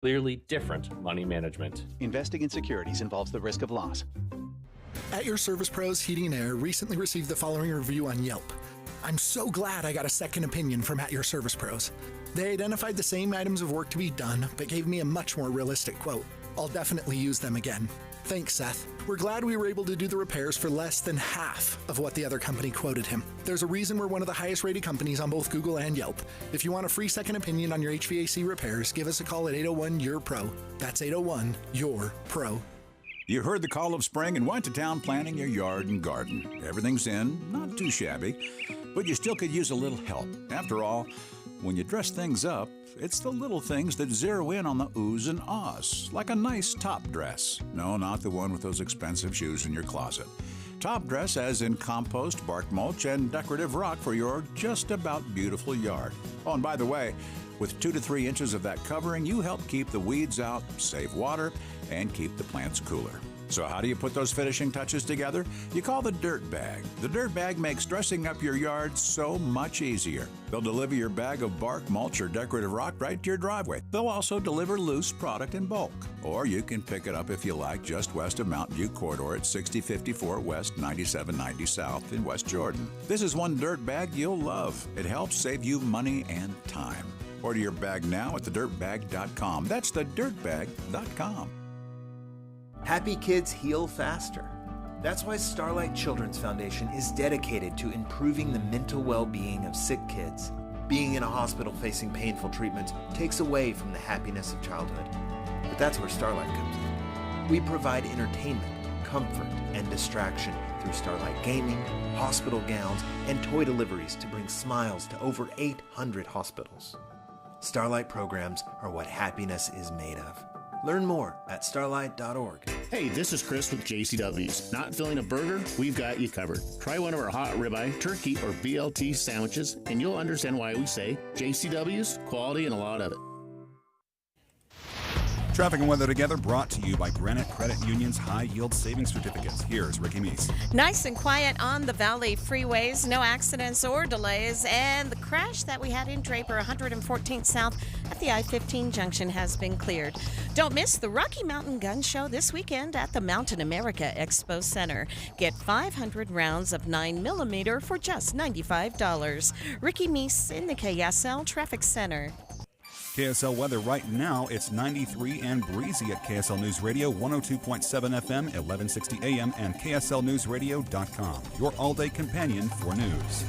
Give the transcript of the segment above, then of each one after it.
Clearly different money management. Investing in securities involves the risk of loss. At Your Service Pros Heating and Air recently received the following review on Yelp. I'm so glad I got a second opinion from At Your Service Pros. They identified the same items of work to be done, but gave me a much more realistic quote. I'll definitely use them again. Thanks, Seth. We're glad we were able to do the repairs for less than half of what the other company quoted him. There's a reason we're one of the highest rated companies on both Google and Yelp. If you want a free second opinion on your HVAC repairs, give us a call at 801-YOUR-PRO. That's 801-YOUR-PRO. You heard the call of spring and went to town planting your yard and garden. Everything's in, not too shabby, but you still could use a little help. After all, when you dress things up, it's the little things that zero in on the oohs and ahs, like a nice top dress. No, not the one with those expensive shoes in your closet. Top dress as in compost, bark mulch, and decorative rock for your just about beautiful yard. Oh, and by the way, with 2 to 3 inches of that covering, you help keep the weeds out, save water, and keep the plants cooler. So how do you put those finishing touches together? You call the Dirt Bag. The Dirt Bag makes dressing up your yard so much easier. They'll deliver your bag of bark, mulch, or decorative rock right to your driveway. They'll also deliver loose product in bulk. Or you can pick it up if you like just west of Mountain View Corridor at 6054 West, 9790 South in West Jordan. This is one Dirt Bag you'll love. It helps save you money and time. Order your bag now at thedirtbag.com. That's thedirtbag.com. Happy kids heal faster. That's why Starlight Children's Foundation is dedicated to improving the mental well-being of sick kids. Being in a hospital facing painful treatments takes away from the happiness of childhood. But that's where Starlight comes in. We provide entertainment, comfort, and distraction through Starlight gaming, hospital gowns, and toy deliveries to bring smiles to over 800 hospitals. Starlight programs are what happiness is made of. Learn more at starlight.org. Hey, this is Chris with JCW's. Not filling a burger? We've got you covered. Try one of our hot ribeye, turkey, or BLT sandwiches, and you'll understand why we say JCW's, quality and a lot of it. Traffic and weather together brought to you by Granite Credit Union's High Yield Savings Certificates. Here's Ricky Meese. Nice and quiet on the Valley freeways. No accidents or delays. And the crash that we had in Draper, 114th South at the I-15 junction has been cleared. Don't miss the Rocky Mountain Gun Show this weekend at the Mountain America Expo Center. Get 500 rounds of 9mm for just $95. Ricky Meese in the KSL Traffic Center. KSL weather right now, it's 93 and breezy at KSL News Radio, 102.7 FM, 1160 AM, and KSLNewsRadio.com. Your all-day companion for news.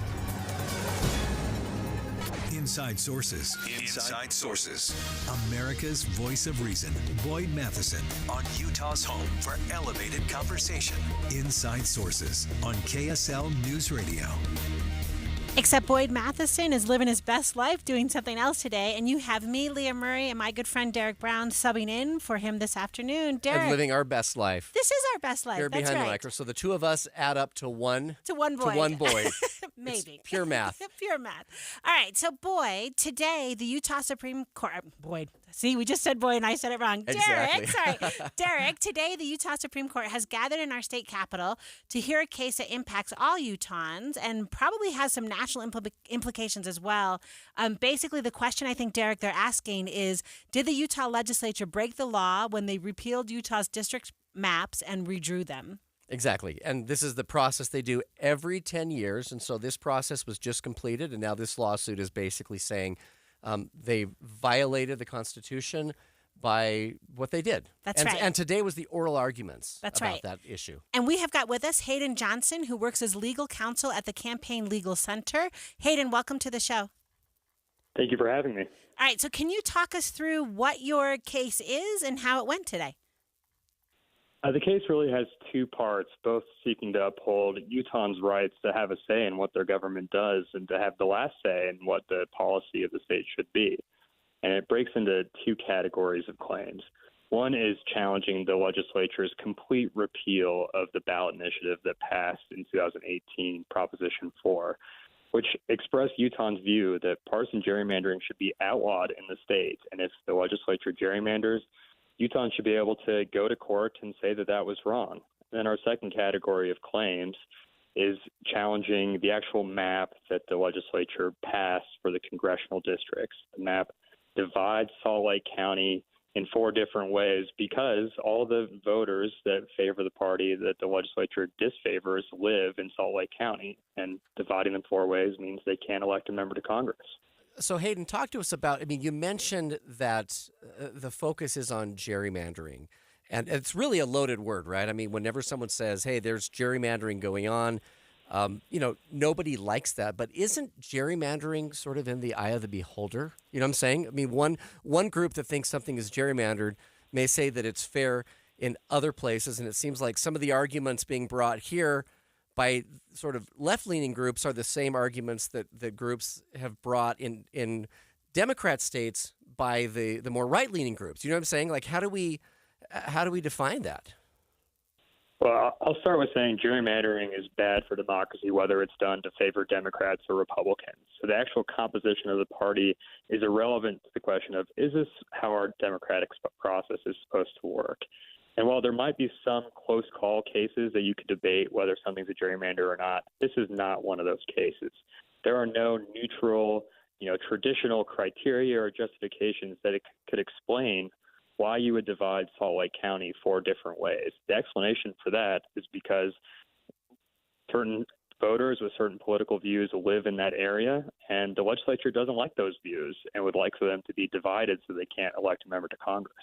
Inside Sources. Inside Sources. America's voice of reason. Boyd Matheson on Utah's home for elevated conversation. Inside Sources on KSL News Radio. Except Boyd Matheson is living his best life doing something else today, and you have me, Leah Murray, and my good friend Derek Brown subbing in for him this afternoon. Derek. And living our best life. This is our best life. Here That's behind right. the microphone. So the two of us add up to one. To one boy. To one boy. Maybe. It's pure math. Pure math. All right. So, Boyd, today the Utah Supreme Court. Boyd. See, we just said Boyd and I said it wrong. Exactly. Derek, sorry. Derek, today the Utah Supreme Court has gathered in our state capitol to hear a case that impacts all Utahns and probably has some national implications as well. Basically, the question I think, Derek, they're asking is, did the Utah legislature break the law when they repealed Utah's district maps and redrew them? Exactly. And this is the process they do every 10 years. And so this process was just completed. And now this lawsuit is basically saying they violated the Constitution by what they did. That's right. And today was the oral arguments That's about right. that issue. And we have got with us Hayden Johnson, who works as legal counsel at the Campaign Legal Center. Hayden, welcome to the show. Thank you for having me. All right. So can you talk us through what your case is and how it went today? The case really has two parts, both seeking to uphold Utahns' rights to have a say in what their government does and to have the last say in what the policy of the state should be. And it breaks into two categories of claims. One is challenging the legislature's complete repeal of the ballot initiative that passed in 2018, Proposition 4, which expressed Utahns' view that partisan gerrymandering should be outlawed in the state. And if the legislature gerrymanders, Utahns should be able to go to court and say that that was wrong. Then our second category of claims is challenging the actual map that the legislature passed for the congressional districts. The map divides Salt Lake County in 4 different ways because all the voters that favor the party that the legislature disfavors live in Salt Lake County, and dividing them 4 ways means they can't elect a member to Congress. So, Hayden, talk to us about, I mean, you mentioned that the focus is on gerrymandering, and it's really a loaded word, right? I mean, whenever someone says, hey, there's gerrymandering going on, nobody likes that, but isn't gerrymandering sort of in the eye of the beholder? You know what I'm saying? I mean, one group that thinks something is gerrymandered may say that it's fair in other places, and it seems like some of the arguments being brought here by sort of left-leaning groups are the same arguments that the groups have brought in Democrat states by the more right-leaning groups. You know what I'm saying? Like, how do we define that? Well, I'll start with saying gerrymandering is bad for democracy, whether it's done to favor Democrats or Republicans. So the actual composition of the party is irrelevant to the question of, is this how our democratic process is supposed to work? And while there might be some close call cases that you could debate whether something's a gerrymander or not, this is not one of those cases. There are no neutral, traditional criteria or justifications that it could explain why you would divide Salt Lake County 4 different ways. The explanation for that is because certain voters with certain political views live in that area, and the legislature doesn't like those views and would like for them to be divided so they can't elect a member to Congress.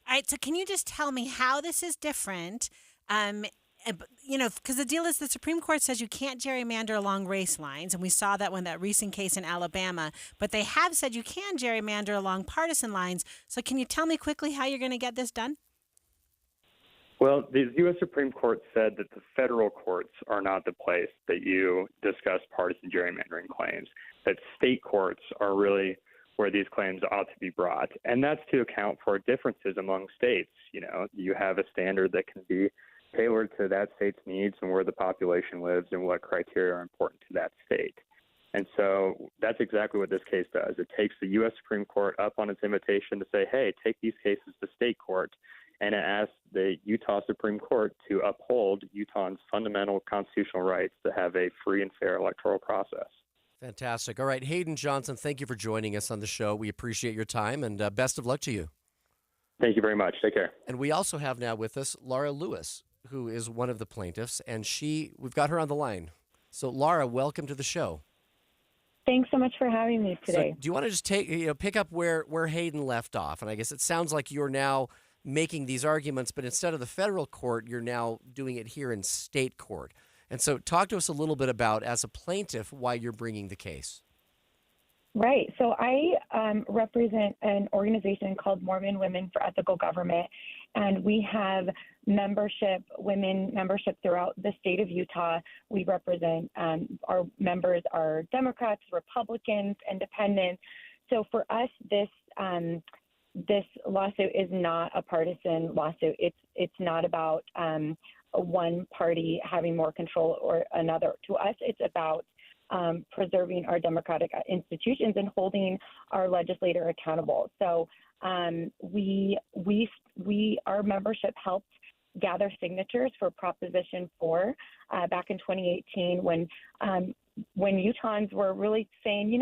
All right, so can you just tell me how this is different? Because the deal is the Supreme Court says you can't gerrymander along race lines, and we saw that when that recent case in Alabama, but they have said you can gerrymander along partisan lines. So can you tell me quickly how you're going to get this done? Well, the U.S. Supreme Court said that the federal courts are not the place that you discuss partisan gerrymandering claims, that state courts are really where these claims ought to be brought. And that's to account for differences among states. You have a standard that can be tailored to that state's needs and where the population lives and what criteria are important to that state. And so that's exactly what this case does. It takes the U.S. Supreme Court up on its invitation to say, hey, take these cases to state court, and it asks the Utah Supreme Court to uphold Utah's fundamental constitutional rights to have a free and fair electoral process. Fantastic. All right, Hayden Johnson, thank you for joining us on the show. We appreciate your time, and best of luck to you. Thank you very much. Take care. And we also have now with us Laura Lewis, who is one of the plaintiffs, and we've got her on the line. So, Laura, welcome to the show. Thanks so much for having me today. So do you want to just pick up where Hayden left off? And I guess it sounds like you're now making these arguments, but instead of the federal court, you're now doing it here in state court. And so talk to us a little bit about, as a plaintiff, why you're bringing the case. Right. So I represent an organization called Mormon Women for Ethical Government, and we have women membership throughout the state of Utah. We represent our members are Democrats, Republicans, Independents. So for us, this lawsuit is not a partisan lawsuit. It's not about one party having more control or another. To us, it's about preserving our democratic institutions and holding our legislator accountable. So our membership helped gather signatures for Proposition 4 back in 2018 when Utahns were really saying,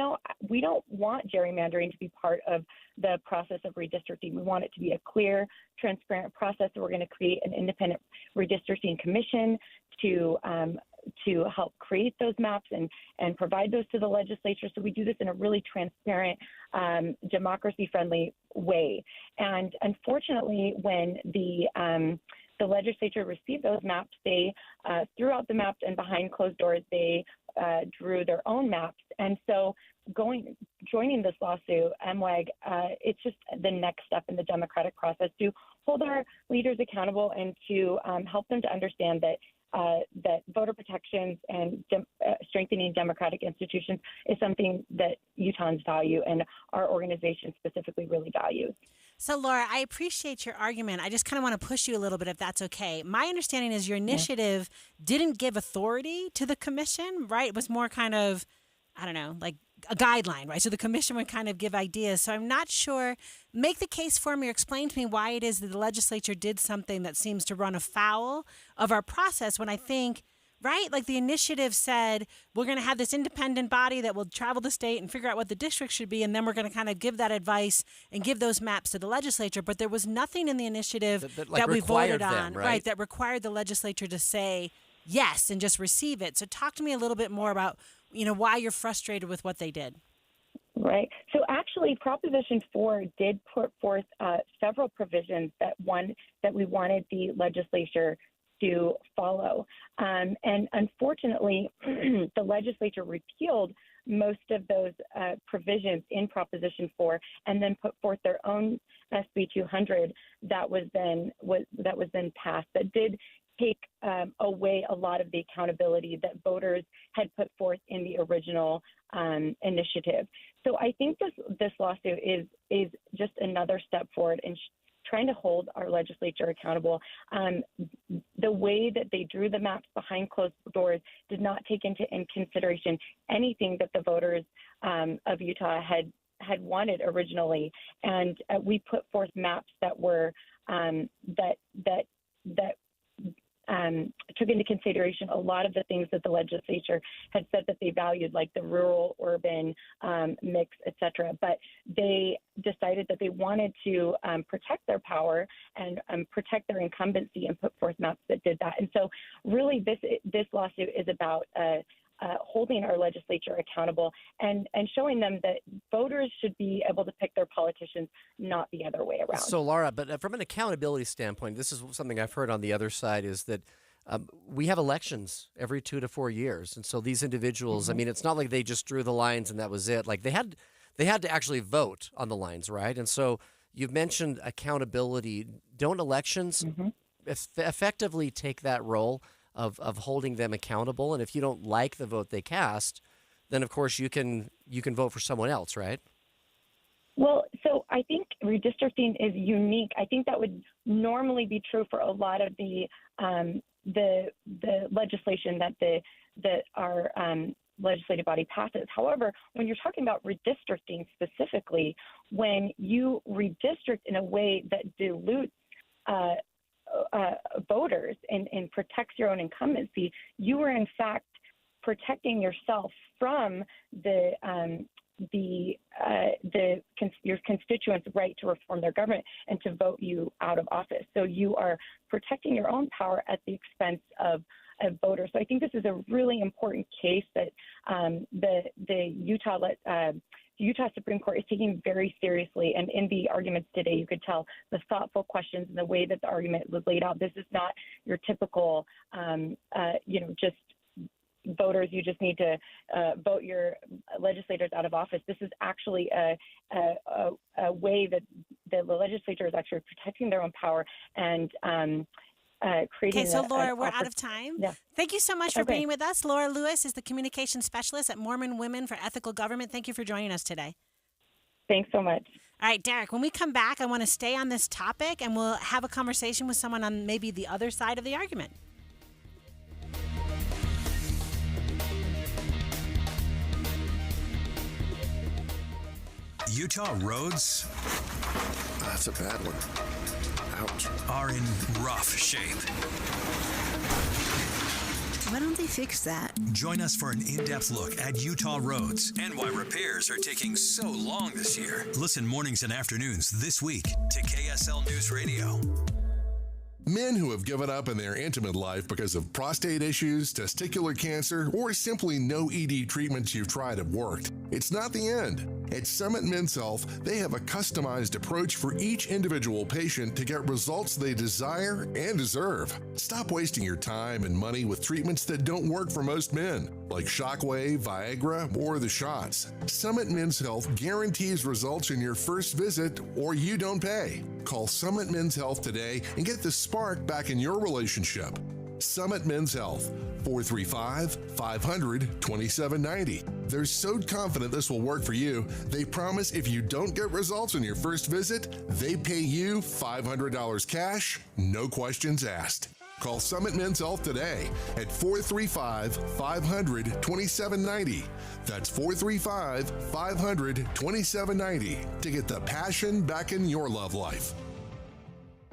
we don't want gerrymandering to be part of the process of redistricting. We want it to be a clear, transparent process. We're going to create an independent redistricting commission to help create those maps and provide those to the legislature. So we do this in a really transparent, democracy-friendly way. And unfortunately, when the legislature received those maps, they threw out the maps, and behind closed doors, they drew their own maps. And so joining this lawsuit, MWAG, it's just the next step in the democratic process to hold our leaders accountable and to help them to understand that voter protections and strengthening democratic institutions is something that Utahns value and our organization specifically really values. So, Laura, I appreciate your argument. I just kind of want to push you a little bit, if that's okay. My understanding is your initiative didn't give authority to the commission, right? It was more kind of, like a guideline, right? So the commission would kind of give ideas. So I'm not sure. Make the case for me, or explain to me why it is that the legislature did something that seems to run afoul of our process, when I think right? Like the initiative said, we're going to have this independent body that will travel the state and figure out what the district should be, and then we're going to kind of give that advice and give those maps to the legislature. But there was nothing in the initiative that we voted on, right, that required the legislature to say yes and just receive it. So talk to me a little bit more about, why you're frustrated with what they did. Right. So actually, Proposition 4 did put forth several provisions that we wanted the legislature to follow. And unfortunately, the legislature repealed most of those provisions in Proposition 4 and then put forth their own SB 200 that was then passed, that did take away a lot of the accountability that voters had put forth in the original initiative. So I think this lawsuit is just another step forward in trying to hold our legislature accountable. The way that they drew the maps behind closed doors did not take into consideration anything that the voters of Utah had wanted originally, and we put forth maps that were took into consideration a lot of the things that the legislature had said that they valued, like the rural-urban mix, et cetera. But they decided that they wanted to protect their power and protect their incumbency and put forth maps that did that. And so really this lawsuit is about holding our legislature accountable and showing them that voters should be able to pick their politicians, not the other way around. So, Laura, but from an accountability standpoint, this is something I've heard on the other side, is that we have elections every 2 to 4 years. And so these individuals, I mean, it's not like they just drew the lines and that was it. Like they had to actually vote on the lines, right? And so you've mentioned accountability. Don't elections effectively take that role of holding them accountable? And if you don't like the vote they cast, then of course you can vote for someone else, right? Well, so I think redistricting is unique. I think that would normally be true for a lot of the legislation that our legislative body passes. However, when you're talking about redistricting specifically, when you redistrict in a way that dilutes voters and protects your own incumbency, you are in fact protecting yourself from your constituents' right to reform their government and to vote you out of office. So you are protecting your own power at the expense of voters. So I think this is a really important case that the Utah Supreme Court is taking very seriously. And in the arguments today, you could tell the thoughtful questions and the way that the argument was laid out. This is not your typical, just voters, you just need to vote your legislators out of office. This is actually a way that the legislature is actually protecting their own power and creating. Okay, so Laura, we're out of time. Yeah. Thank you so much for being with us. Laura Lewis is the communications specialist at Mormon Women for Ethical Government. Thank you for joining us today. Thanks so much. All right, Derek, when we come back, I want to stay on this topic and we'll have a conversation with someone on maybe the other side of the argument. Utah roads, that's a bad one. Ouch. Are in rough shape. Why don't they fix that? Join us for an in-depth look at Utah roads and why repairs are taking so long this year. Listen mornings and afternoons this week to KSL News Radio. Men who have given up in their intimate life because of prostate issues, testicular cancer, or simply no ED treatments you've tried have worked. It's not the end. At Summit Men's Health, they have a customized approach for each individual patient to get results they desire and deserve. Stop wasting your time and money with treatments that don't work for most men, like Shockwave, Viagra, or the shots. Summit Men's Health guarantees results in your first visit, or you don't pay. Call Summit Men's Health today and get the spark back in your relationship. Summit Men's Health, 435-500-2790. They're so confident this will work for you, they promise if you don't get results on your first visit, they pay you $500 cash, no questions asked. Call Summit Men's Health today at 435-500-2790. That's 435-500-2790 to get the passion back in your love life.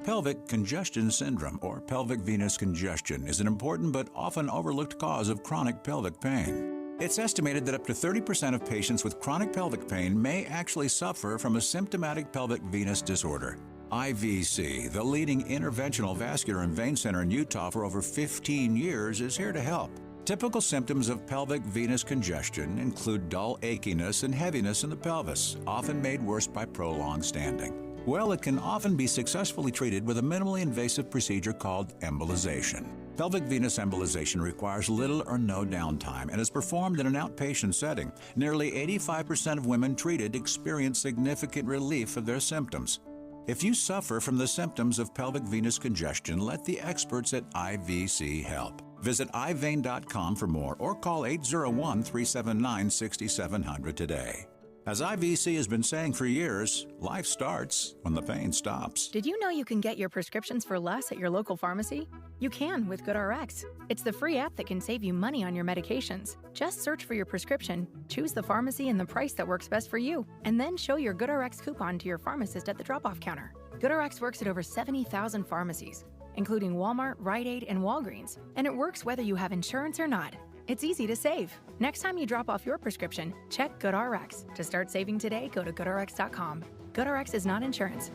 Pelvic congestion syndrome, or pelvic venous congestion, is an important but often overlooked cause of chronic pelvic pain. It's estimated that up to 30% of patients with chronic pelvic pain may actually suffer from a symptomatic pelvic venous disorder. IVC, the leading interventional vascular and vein center in Utah for over 15 years, is here to help. Typical symptoms of pelvic venous congestion include dull achiness and heaviness in the pelvis, often made worse by prolonged standing. Well, it can often be successfully treated with a minimally invasive procedure called embolization. Pelvic venous embolization requires little or no downtime and is performed in an outpatient setting. Nearly 85% of women treated experience significant relief of their symptoms. If you suffer from the symptoms of pelvic venous congestion, let the experts at IVC help. Visit ivein.com for more or call 801-379-6700 today. As IVC has been saying for years, life starts when the pain stops. Did you know you can get your prescriptions for less at your local pharmacy? You can with GoodRx. It's the free app that can save you money on your medications. Just search for your prescription, choose the pharmacy and the price that works best for you, and then show your GoodRx coupon to your pharmacist at the drop-off counter. GoodRx works at over 70,000 pharmacies, including Walmart, Rite Aid, and Walgreens, and it works whether you have insurance or not. It's easy to save. Next time you drop off your prescription, check GoodRx. To start saving today, go to GoodRx.com. GoodRx is not insurance.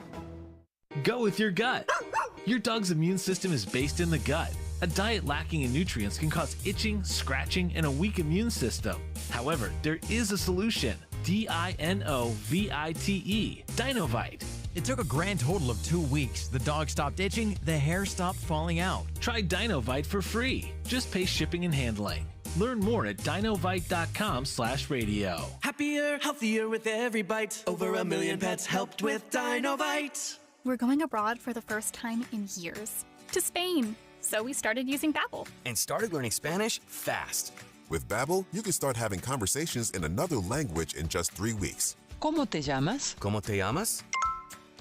Go with your gut. Your dog's immune system is based in the gut. A diet lacking in nutrients can cause itching, scratching, and a weak immune system. However, there is a solution. DINOVITE, Dinovite. It took a grand total of 2 weeks. The dog stopped itching, the hair stopped falling out. Try Dinovite for free. Just pay shipping and handling. Learn more at dinovite.com/radio. Happier, healthier with every bite. Over 1 million pets helped with Dinovite. We're going abroad for the first time in years. To Spain. So we started using Babbel. And started learning Spanish fast. With Babbel, you can start having conversations in another language in just 3 weeks. ¿Cómo te llamas? ¿Cómo te llamas?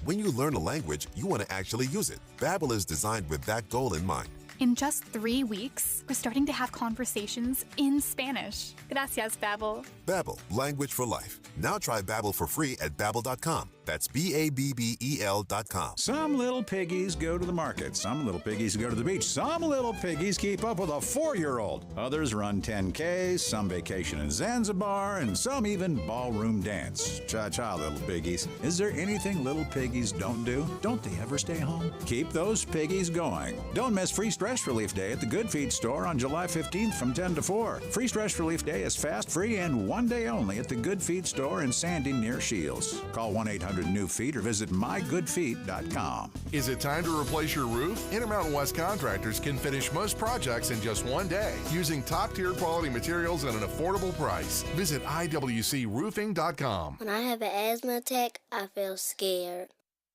When you learn a language, you want to actually use it. Babbel is designed with that goal in mind. In just 3 weeks, we're starting to have conversations in Spanish. Gracias, Babbel. Babbel, language for life. Now try Babbel for free at Babbel.com. That's Babbel.com. Some little piggies go to the market. Some little piggies go to the beach. Some little piggies keep up with a 4-year-old. Others run 10Ks, some vacation in Zanzibar, and some even ballroom dance. Cha-cha, little piggies. Is there anything little piggies don't do? Don't they ever stay home? Keep those piggies going. Don't miss Free Stress Relief Day at the Good Feed store on July 15th from 10 to 4. Free Stress Relief Day is fast, free, and 1 day only at the Good Feed store in Sandy near Shields. Call 1-800-NEW-FEED or visit mygoodfeed.com. Is it time to replace your roof? Intermountain West Contractors can finish most projects in just 1 day using top-tier quality materials at an affordable price. Visit IWCroofing.com. When I have an asthma attack, I feel scared.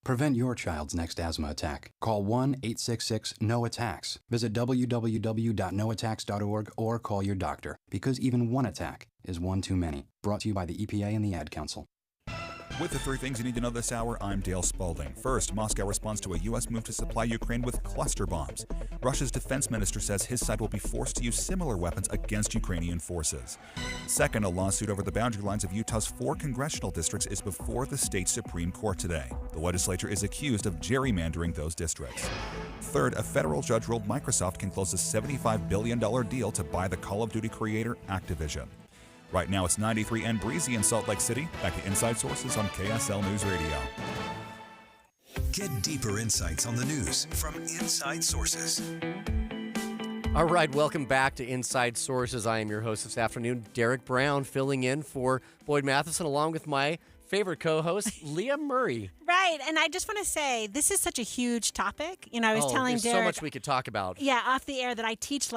Prevent your child's next asthma attack. Call 1-866-NO-ATTACKS. Visit www.noattacks.org or call your doctor, because even one attack is one too many. Brought to you by the EPA and the Ad Council. With the 3 things you need to know this hour, I'm Dale Spaulding. First, Moscow responds to a U.S. move to supply Ukraine with cluster bombs. Russia's defense minister says his side will be forced to use similar weapons against Ukrainian forces. Second, a lawsuit over the boundary lines of Utah's 4 congressional districts is before the state Supreme Court today. The legislature is accused of gerrymandering those districts. Third, a federal judge ruled Microsoft can close a $75 billion deal to buy the Call of Duty creator Activision. Right now it's 93 and breezy in Salt Lake City. Back to Inside Sources on KSL News Radio. Get deeper insights on the news from Inside Sources. All right, welcome back to Inside Sources. I am your host this afternoon, Derek Brown, filling in for Boyd Matheson, along with my favorite co-host, Leah Murray. Right, and I just want to say, this is such a huge topic. You know, I was telling there's Derek. so much we could talk about. Yeah, off the air that I teach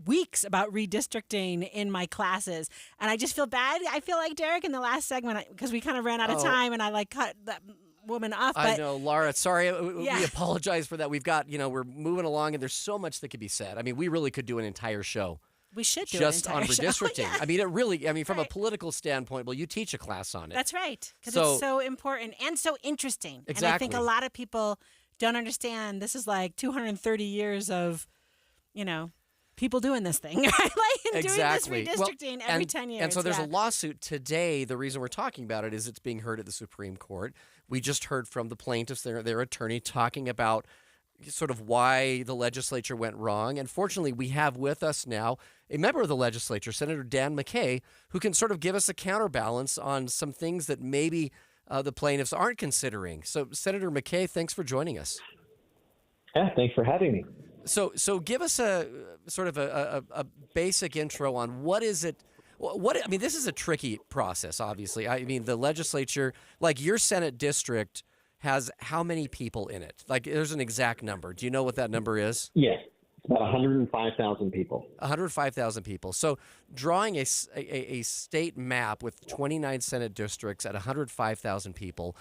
weeks about redistricting in my classes, and I just feel bad. I feel like Derek in the last segment, because we kind of ran out of time, and I cut that woman off. But I know, Laura. Sorry, we apologize for that. We've got, we're moving along, and there's so much that could be said. I mean, we really could do an entire show. We should do just an on entire redistricting. Show. Yeah. I mean, it really. From a political standpoint, well, you teach a class on it. That's right, because it's so important and so interesting. Exactly. And I think a lot of people don't understand. This is like 230 years of, people doing this thing, right? Exactly. Doing this redistricting every 10 years. And so there's a lawsuit today. The reason we're talking about it is it's being heard at the Supreme Court We just heard from the plaintiffs, their attorney, talking about sort of why the legislature went wrong. And fortunately, we have with us now a member of the legislature, Senator Dan McKay, who can sort of give us a counterbalance on some things that maybe the plaintiffs aren't considering. So, Senator McKay, thanks for joining us. Yeah, thanks for having me. So give us a sort of a basic intro on what is it. I mean, this is a tricky process, obviously. I mean, the legislature, like your Senate district, has how many people in it? Like, there's an exact number. Do you know what that number is? Yes, about 105,000 people. 105,000 people. So drawing a state map with 29 Senate districts at 105,000 people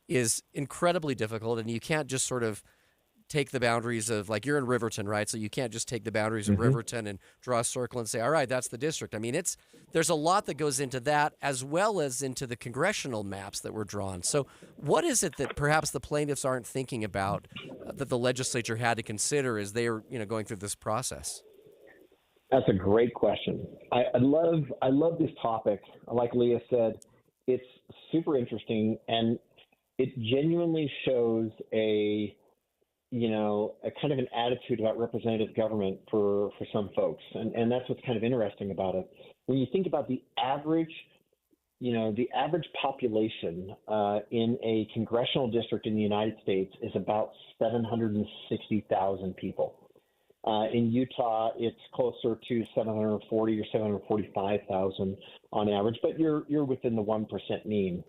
is incredibly difficult, and you can't just sort of take the boundaries of, like, you're in Riverton, right? So you can't just take the boundaries of Riverton and draw a circle and say, all right, that's the district. I mean, there's a lot that goes into that, as well as into the congressional maps that were drawn. So what is it that perhaps the plaintiffs aren't thinking about that the legislature had to consider as they were, going through this process? That's a great question. I love this topic. Like Leah said, it's super interesting, and it genuinely shows a kind of an attitude about representative government for some folks. And that's what's kind of interesting about it. When you think about the average population in a congressional district in the United States is about 760,000 people. In Utah, it's closer to 740 or 745,000 on average, but you're within the 1% mean.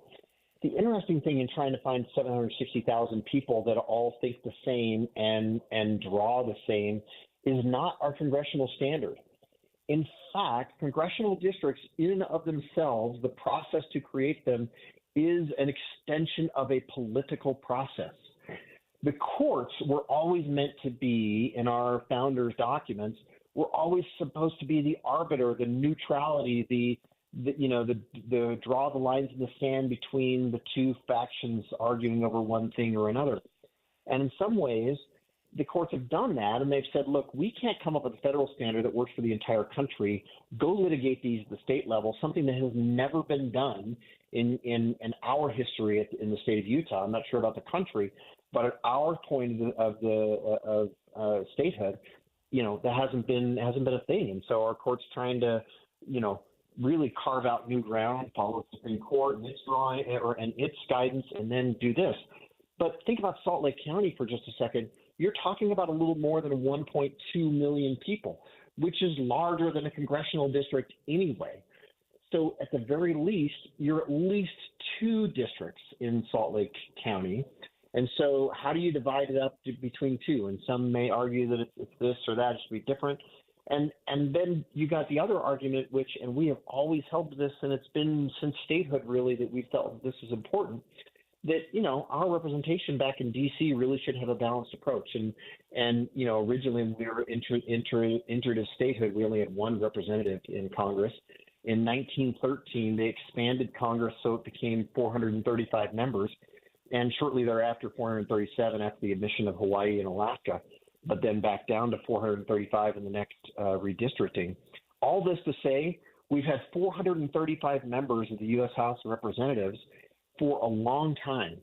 The interesting thing in trying to find 760,000 people that all think the same and draw the same is not our congressional standard. In fact, congressional districts in and of themselves, the process to create them is an extension of a political process. The courts were always meant to be, in our founders' documents, were always supposed to be the arbiter, the neutrality, the draw the lines in the sand between the two factions arguing over one thing or another. And in some ways, the courts have done that, and they've said, look, we can't come up with a federal standard that works for the entire country. Go litigate these at the state level, something that has never been done in our history in the state of Utah. I'm not sure about the country, but at our point of statehood, that hasn't been a thing. And so our court's trying to, really carve out new ground, follow the Supreme Court and its drawing and its guidance, and then do this. But think about Salt Lake County for just a second. You're talking about a little more than 1.2 million people, which is larger than a congressional district anyway. So at the very least, you're at least two districts in Salt Lake County. And so how do you divide it up between two? And some may argue that it's this or that, it should be different. And then you got the other argument, and we have always held this, and it's been since statehood really that we felt this is important, that, our representation back in D.C. really should have a balanced approach. And originally when we were entered as statehood, we only had one representative in Congress. In 1913, they expanded Congress so it became 435 members, and shortly thereafter 437 after the admission of Hawaii and Alaska, but then back down to 435 in the next redistricting. All this to say, we've had 435 members of the U.S. House of Representatives for a long time,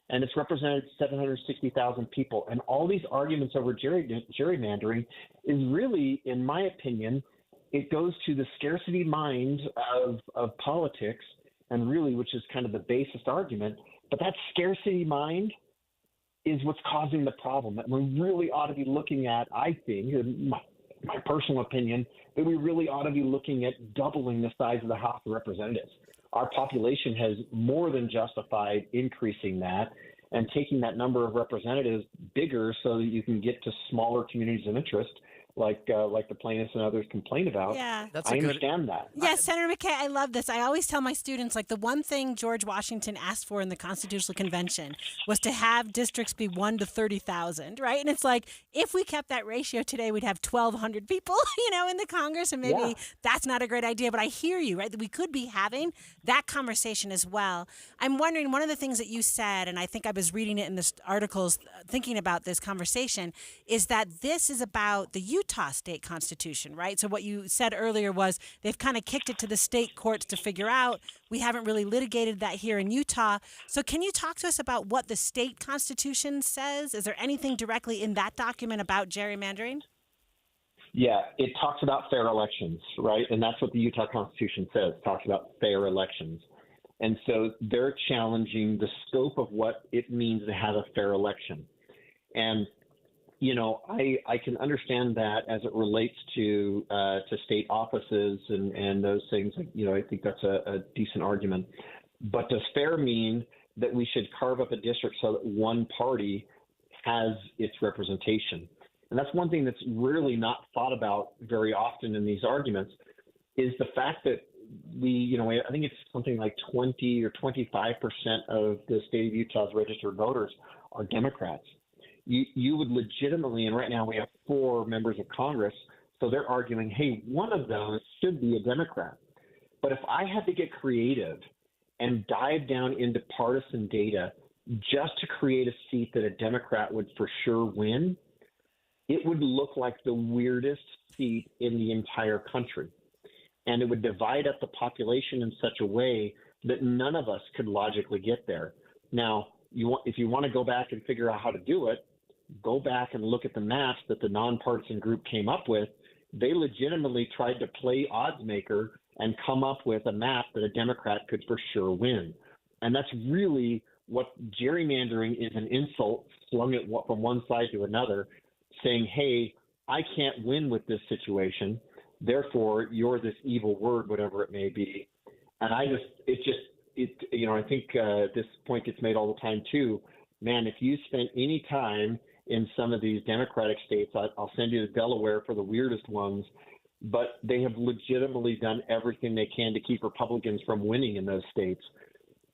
and it's represented 760,000 people. And all these arguments over gerrymandering is really, in my opinion, it goes to the scarcity mind of politics, and really, which is kind of the basest argument. But that scarcity mind is what's causing the problem that we really ought to be looking at, I think, in my personal opinion, that we really ought to be looking at doubling the size of the House of Representatives. Our population has more than justified increasing that and taking that number of representatives bigger so that you can get to smaller communities of interest like the plaintiffs and others complain about. Yeah. I understand that. Yeah, Senator McKay, I love this. I always tell my students, the one thing George Washington asked for in the Constitutional Convention was to have districts be 1 to 30,000, right? And it's if we kept that ratio today, we'd have 1,200 people, in the Congress, and maybe that's not a great idea. But I hear you, right, that we could be having that conversation as well. I'm wondering, one of the things that you said, and I think I was reading it in the articles thinking about this conversation, is that this is about the Utah state constitution, right? So what you said earlier was they've kind of kicked it to the state courts to figure out. We haven't really litigated that here in Utah. So can you talk to us about what the state constitution says? Is there anything directly in that document about gerrymandering? Yeah, it talks about fair elections, right? And that's what the Utah Constitution says, talks about fair elections. And so they're challenging the scope of what it means to have a fair election. And, you know, I can understand that as it relates to state offices and those things. You know, I think that's a decent argument. But does fair mean that we should carve up a district so that one party has its representation? And that's one thing that's really not thought about very often in these arguments is the fact that I think it's something like 20 or 25% of the state of Utah's registered voters are Democrats. You would legitimately, and right now we have 4 members of Congress, so they're arguing, hey, one of those should be a Democrat. But if I had to get creative and dive down into partisan data just to create a seat that a Democrat would for sure win, it would look like the weirdest seat in the entire country. And it would divide up the population in such a way that none of us could logically get there. Now, if you want to go back and figure out how to do it, go back and look at the maps that the nonpartisan group came up with. They legitimately tried to play odds maker and come up with a map that a Democrat could for sure win. And that's really what gerrymandering is, an insult slung it from one side to another, saying, hey, I can't win with this situation. Therefore, you're this evil word, whatever it may be. And I think this point gets made all the time too. Man, if you spent any time in some of these Democratic states, I'll send you to Delaware for the weirdest ones, but they have legitimately done everything they can to keep Republicans from winning in those states.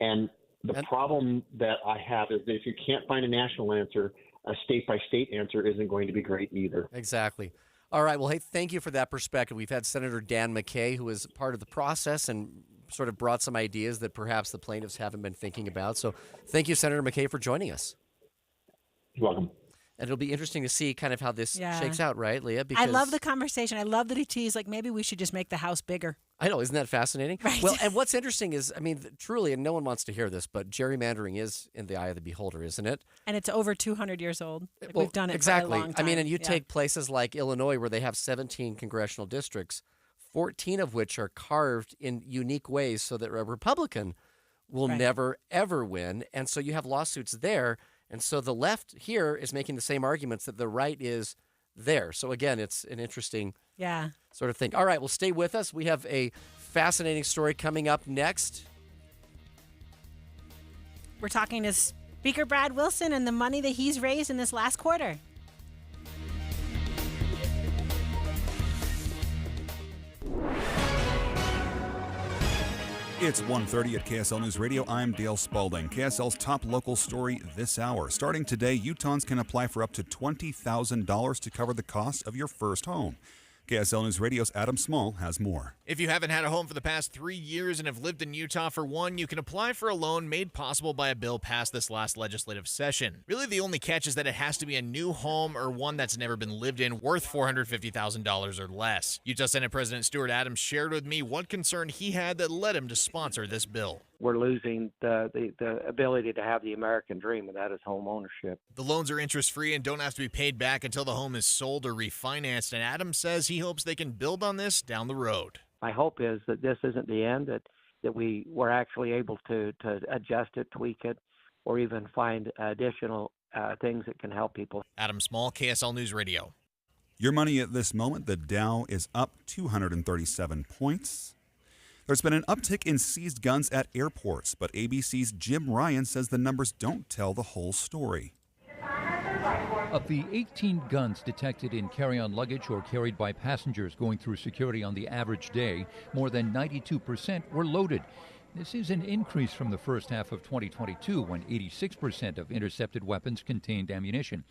And the problem that I have is that if you can't find a national answer, a state-by-state answer isn't going to be great either. Exactly. All right. Well, hey, thank you for that perspective. We've had Senator Dan McKay, who is part of the process and sort of brought some ideas that perhaps the plaintiffs haven't been thinking about. So thank you, Senator McKay, for joining us. You're welcome. And it'll be interesting to see kind of how this shakes out, right, Leah? I love the conversation. I love that he teased, like, maybe we should just make the house bigger. I know. Isn't that fascinating? Right. Well, and what's interesting is, I mean, truly, and no one wants to hear this, but gerrymandering is in the eye of the beholder, isn't it? And it's over 200 years old. We've done it exactly. for a long time. I mean, and you take places like Illinois where they have 17 congressional districts, 14 of which are carved in unique ways so that a Republican will never, ever win. And so you have lawsuits there. And so the left here is making the same arguments that the right is there. So again, it's an interesting sort of thing. All right, well, stay with us. We have a fascinating story coming up next. We're talking to Speaker Brad Wilson and the money that he's raised in this last quarter. It's 1:30 at KSL News Radio. I'm Dale Spalding. KSL's top local story this hour. Starting today, Utahns can apply for up to $20,000 to cover the cost of your first home. KSL News Radio's Adam Small has more. If you haven't had a home for the past 3 years and have lived in Utah for one, you can apply for a loan made possible by a bill passed this last legislative session. Really, the only catch is that it has to be a new home or one that's never been lived in, worth $450,000 or less. Utah Senate President Stuart Adams shared with me what concern he had that led him to sponsor this bill. We're losing the ability to have the American dream, and that is home ownership. The loans are interest-free and don't have to be paid back until the home is sold or refinanced, and Adams says he hopes they can build on this down the road. My hope is that this isn't the end, that we were actually able to adjust it, tweak it, or even find additional things that can help people. Adam Small, KSL News Radio. Your money at this moment, the Dow is up 237 points. There's been an uptick in seized guns at airports, but ABC's Jim Ryan says the numbers don't tell the whole story. Of the 18 guns detected in carry-on luggage or carried by passengers going through security on the average day, more than 92% were loaded. This is an increase from the first half of 2022, when 86% of intercepted weapons contained ammunition.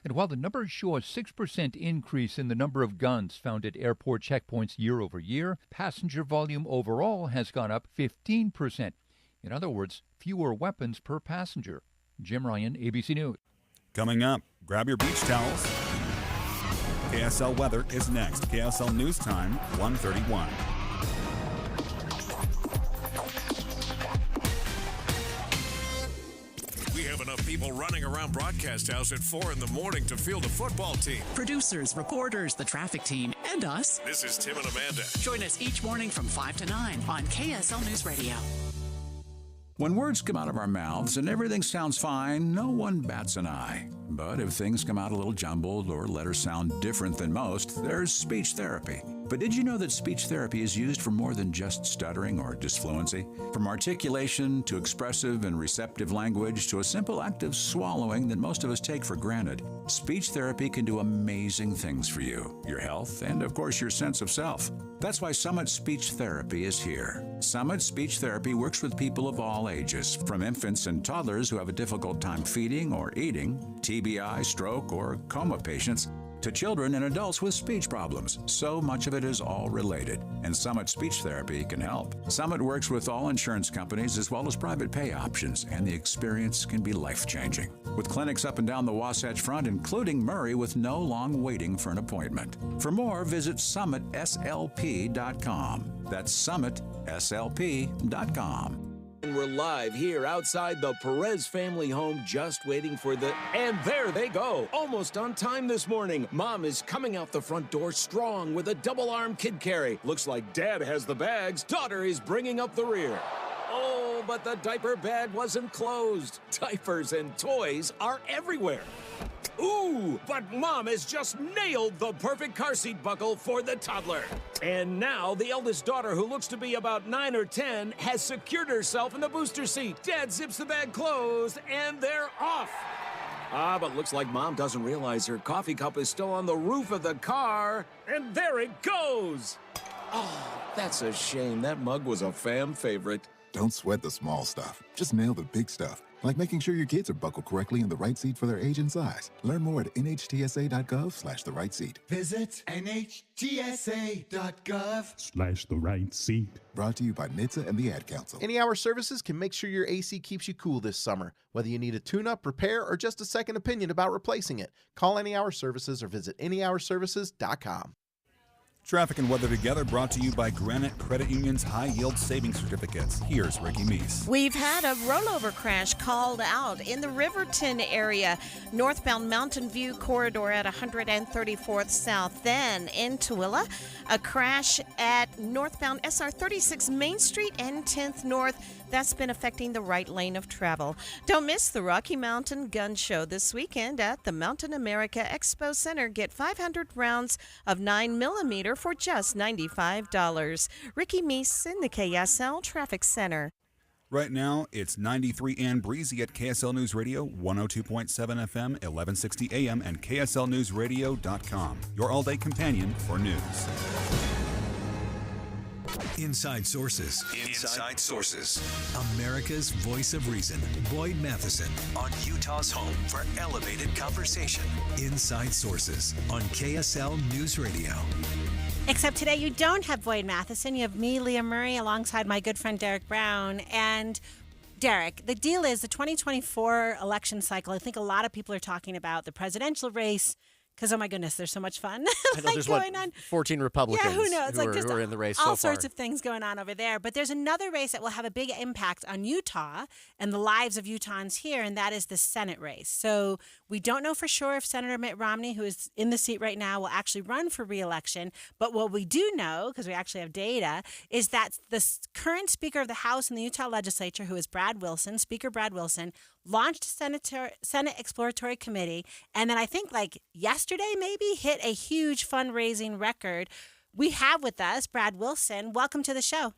And while the numbers show a 6% increase in the number of guns found at airport checkpoints year over year, passenger volume overall has gone up 15%. In other words, fewer weapons per passenger. Jim Ryan, ABC News. Coming up, grab your beach towels. KSL weather is next. KSL News Time, 1:31. We have enough people running around Broadcast House at 4 in the morning to field a football team. Producers, reporters, the traffic team, and us. This is Tim and Amanda. Join us each morning from 5 to 9 on KSL News Radio. When words come out of our mouths and everything sounds fine, no one bats an eye. But if things come out a little jumbled or letters sound different than most, there's speech therapy. But did you know that speech therapy is used for more than just stuttering or disfluency? From articulation to expressive and receptive language to a simple act of swallowing that most of us take for granted, speech therapy can do amazing things for you, your health, and of course your sense of self. That's why Summit Speech Therapy is here. Summit Speech Therapy works with people of all ages, from infants and toddlers who have a difficult time feeding or eating, TBI, stroke, or coma patients, to children and adults with speech problems. So much of it is all related, and Summit Speech Therapy can help. Summit works with all insurance companies as well as private pay options, and the experience can be life-changing. With clinics up and down the Wasatch Front, including Murray, with no long waiting for an appointment. For more, visit summitslp.com. That's summitslp.com. And we're live here outside the Perez family home, just waiting for the... And there they go, almost on time this morning. Mom is coming out the front door strong with a double-arm kid carry. Looks like Dad has the bags. Daughter is bringing up the rear. Oh, but the diaper bag wasn't closed. Diapers and toys are everywhere. Ooh, but Mom has just nailed the perfect car seat buckle for the toddler. And now the eldest daughter, who looks to be about 9 or 10, has secured herself in the booster seat. Dad zips the bag closed, and they're off. But looks like Mom doesn't realize her coffee cup is still on the roof of the car. And there it goes. Oh, that's a shame. That mug was a fam favorite. Don't sweat the small stuff. Just nail the big stuff. Like making sure your kids are buckled correctly in the right seat for their age and size. Learn more at nhtsa.gov/the right seat. Visit nhtsa.gov/the right seat. Brought to you by NHTSA and the Ad Council. Any Hour Services can make sure your AC keeps you cool this summer. Whether you need a tune-up, repair, or just a second opinion about replacing it, call Any Hour Services or visit anyhourservices.com. Traffic and weather together brought to you by Granite Credit Union's high-yield savings certificates. Here's Ricky Meese. We've had a rollover crash called out in the Riverton area, northbound Mountain View corridor at 134th South. Then in Tooele, a crash at northbound SR 36 Main Street and 10th North. That's been affecting the right lane of travel. Don't miss the Rocky Mountain Gun Show this weekend at the Mountain America Expo Center. Get 500 rounds of 9mm for just $95. Ricky Meese in the KSL Traffic Center. Right now, it's 93 and breezy at KSL News Radio, 102.7 FM, 1160 AM, and KSLNewsRadio.com. Your all-day companion for news. Inside Sources. Inside Sources. America's voice of reason. Boyd Matheson on Utah's home for elevated conversation. Inside Sources on KSL News Radio. Except today you don't have Boyd Matheson. You have me, Leah Murray, alongside my good friend Derek Brown. And Derek, the deal is the 2024 election cycle. I think a lot of people are talking about the presidential race. Because, oh my goodness, there's so much fun I know, there's going on. 14 Republicans who knows? who are in the race so far. All sorts of things going on over there. But there's another race that will have a big impact on Utah and the lives of Utahns here, and that is the Senate race. So we don't know for sure if Senator Mitt Romney, who is in the seat right now, will actually run for re-election. But what we do know, because we actually have data, is that the current Speaker of the House in the Utah legislature, who is Speaker Brad Wilson, launched a Senate Exploratory Committee, and then I think yesterday maybe hit a huge fundraising record. We have with us Brad Wilson. Welcome to the show.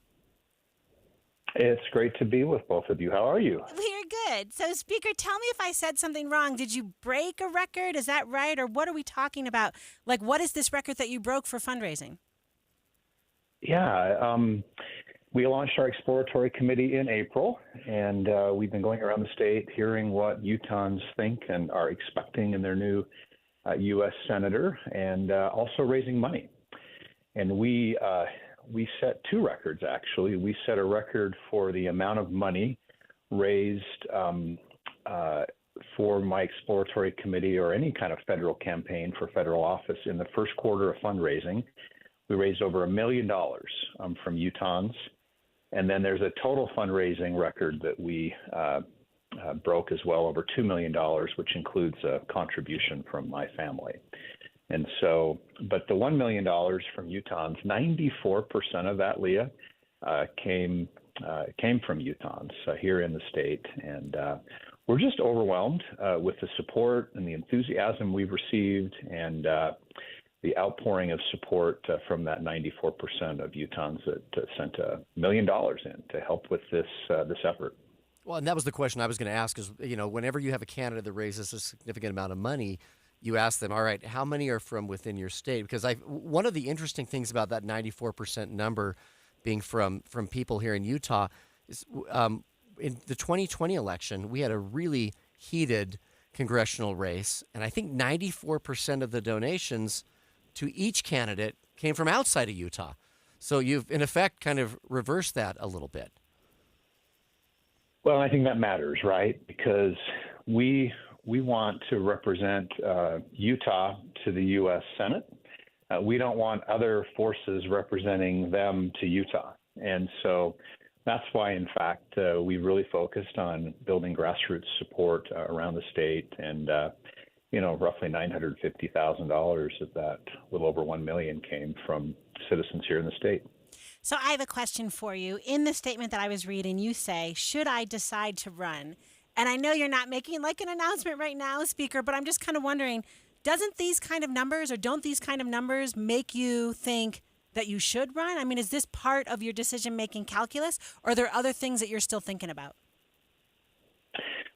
It's great to be with both of you. How are you? We're good. So, Speaker, tell me if I said something wrong. Did you break a record? Is that right? Or what are we talking about? What is this record that you broke for fundraising? Yeah, we launched our exploratory committee in April, and we've been going around the state hearing what Utahns think and are expecting in their new U.S. senator, and also raising money. And we set two records, actually. We set a record for the amount of money raised for my exploratory committee or any kind of federal campaign for federal office, in the first quarter of fundraising, we raised over $1 million from Utahns. And then there's a total fundraising record that we broke as well, over $2 million, which includes a contribution from my family. And so, but the $1 million from Utahns, 94% of that, Leah, came from Utahns here in the state. And we're just overwhelmed with the support and the enthusiasm we've received, and the outpouring of support from that 94% of Utahns that sent $1 million in to help with this effort. Well, and that was the question I was going to ask is, whenever you have a candidate that raises a significant amount of money, you ask them, all right, how many are from within your state? Because one of the interesting things about that 94% number being from people here in Utah is in the 2020 election, we had a really heated congressional race, and I think 94% of the donations to each candidate came from outside of Utah. So you've, in effect, kind of reversed that a little bit. Well, I think that matters, right? Because we want to represent Utah to the U.S. Senate. We don't want other forces representing them to Utah. And so that's why, in fact, we really focused on building grassroots support around the state. And, roughly $950,000 of that, a little over $1 million, came from citizens here in the state. So I have a question for you. In the statement that I was reading, you say, should I decide to run? And I know you're not making like an announcement right now, Speaker, but I'm just kind of wondering, don't these kind of numbers make you think that you should run? I mean, is this part of your decision-making calculus, or are there other things that you're still thinking about?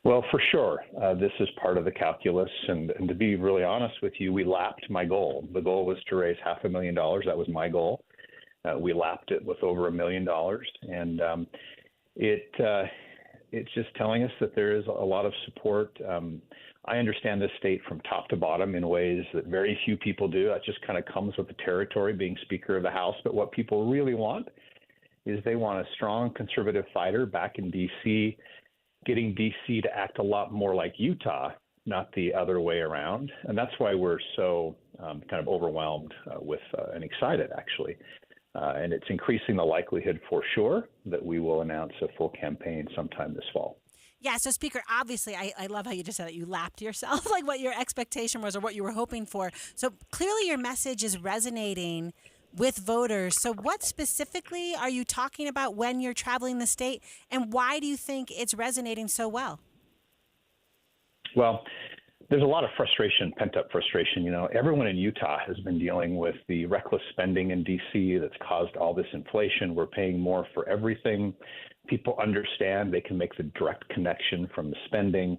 Well, for sure, this is part of the calculus. And to be really honest with you, we lapped my goal. The goal was to raise $500,000. That was my goal. We lapped it with over $1 million. And it's just telling us that there is a lot of support. I understand this state from top to bottom in ways that very few people do. That just kind of comes with the territory, being Speaker of the House. But what people really want is they want a strong conservative fighter back in D.C., getting D.C. to act a lot more like Utah, not the other way around. And that's why we're so kind of overwhelmed with and excited, actually. And it's increasing the likelihood for sure that we will announce a full campaign sometime this fall. Yeah, so Speaker, obviously, I love how you just said that you lapped yourself, like what your expectation was or what you were hoping for. So clearly your message is resonating with voters. So what specifically are you talking about when you're traveling the state, and why do you think it's resonating so well? Well, there's a lot of frustration, pent-up frustration. Everyone in Utah has been dealing with the reckless spending in D.C. that's caused all this inflation. We're paying more for everything. People understand they can make the direct connection from the spending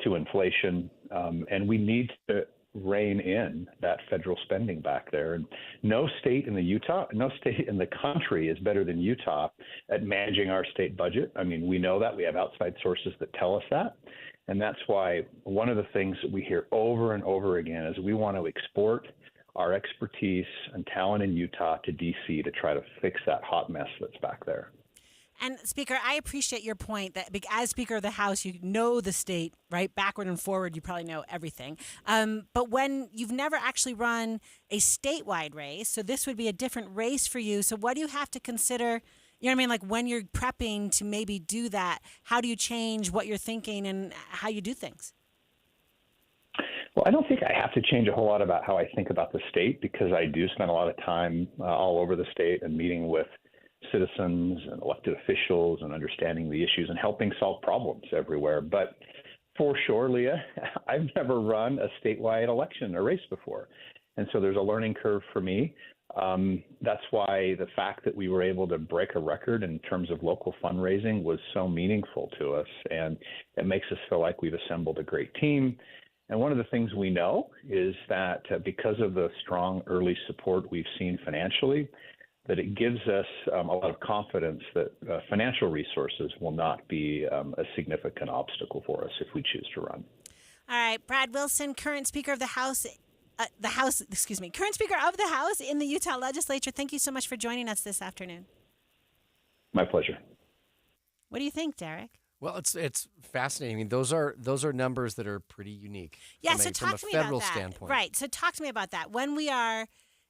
to inflation, and we need to rein in that federal spending back there. And no state in the country is better than Utah at managing our state budget. I mean, we know that. We have outside sources that tell us that. And that's why one of the things that we hear over and over again is we want to export our expertise and talent in Utah to D.C. to try to fix that hot mess that's back there. And Speaker, I appreciate your point that as Speaker of the House, you know the state, right? Backward and forward, you probably know everything. But when you've never actually run a statewide race, so this would be a different race for you. So what do you have to consider, you know what I mean? Like when you're prepping to maybe do that, how do you change what you're thinking and how you do things? Well, I don't think I have to change a whole lot about how I think about the state, because I do spend a lot of time all over the state and meeting with citizens and elected officials and understanding the issues and helping solve problems everywhere. But for sure, Leah, I've never run a statewide election or race before. And so there's a learning curve for me. That's why the fact that we were able to break a record in terms of local fundraising was so meaningful to us. And it makes us feel like we've assembled a great team. And one of the things we know is that because of the strong early support we've seen financially, that it gives us a lot of confidence that financial resources will not be a significant obstacle for us if we choose to run. All right, Brad Wilson, current Speaker of the House, current Speaker of the House in the Utah Legislature. Thank you so much for joining us this afternoon. My pleasure. What do you think, Derek? Well, it's fascinating. I mean, those are numbers that are pretty unique. Yeah, from so talk a to me federal about that. standpoint. Right. So talk to me about that. When we are,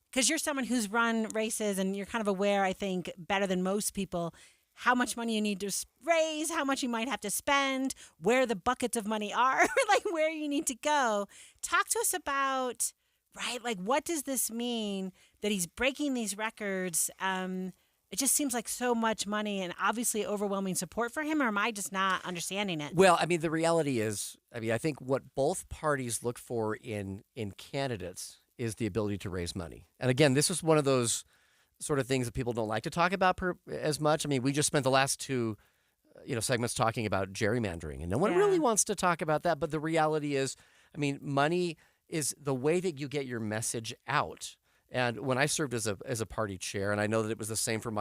because you're someone who's run races and you're kind of aware, I think, better than most people, how much money you need to raise, how much you might have to spend, where the buckets of money are, like where you need to go. Talk to us about, right, like what does this mean that he's breaking these records? It just seems like so much money and obviously overwhelming support for him, or am I just not understanding it? Well, I mean, the reality is, I think what both parties look for in candidates is the ability to raise money. And again, this is one of those sort of things that people don't like to talk about as much. I mean, we just spent the last two segments talking about gerrymandering, and no one really wants to talk about that. But the reality is, I mean, money is the way that you get your message out. And when I served as a party chair, and I know that it was the same for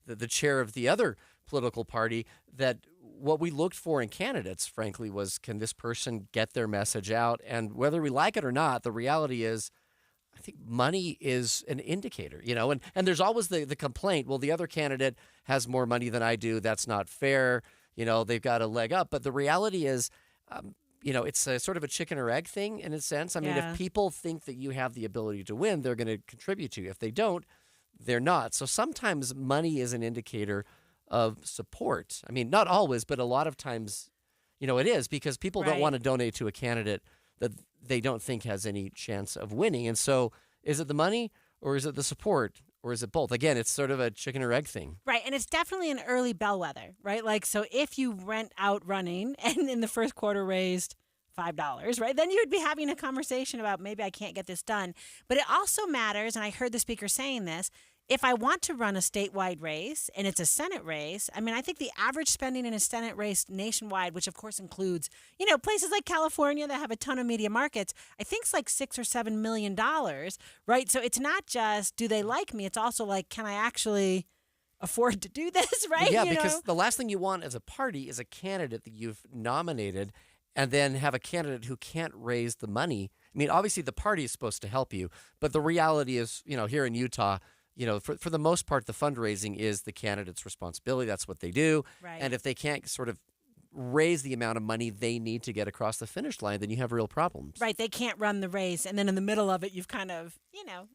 the chair of the other political party, that what we looked for in candidates, frankly, was can this person get their message out? And whether we like it or not, the reality is, I think money is an indicator, and there's always the complaint, well, the other candidate has more money than I do. That's not fair. They've got a leg up. But the reality is, it's a sort of a chicken or egg thing in a sense. I mean, if people think that you have the ability to win, they're going to contribute to you. If they don't, they're not. So sometimes money is an indicator of support. I mean, not always, but a lot of times, it is, because people don't want to donate to a candidate that they don't think has any chance of winning. And so is it the money or is it the support or is it both? Again, it's sort of a chicken or egg thing. Right. And it's definitely an early bellwether, right? Like, so if you went out running and in the first quarter raised $5, right, then you would be having a conversation about maybe I can't get this done. But it also matters, and I heard the speaker saying this, if I want to run a statewide race and it's a Senate race, I mean, I think the average spending in a Senate race nationwide, which of course includes, places like California that have a ton of media markets, I think it's like $6 or $7 million, right? So it's not just, do they like me? It's also like, can I actually afford to do this, right? Yeah, because the last thing you want as a party is a candidate that you've nominated and then have a candidate who can't raise the money. I mean, obviously the party is supposed to help you, but the reality is, here in Utah, for the most part, the fundraising is the candidate's responsibility. That's what they do. Right. And if they can't sort of raise the amount of money they need to get across the finish line, then you have real problems. Right. They can't run the race. And then in the middle of it, you've kind of,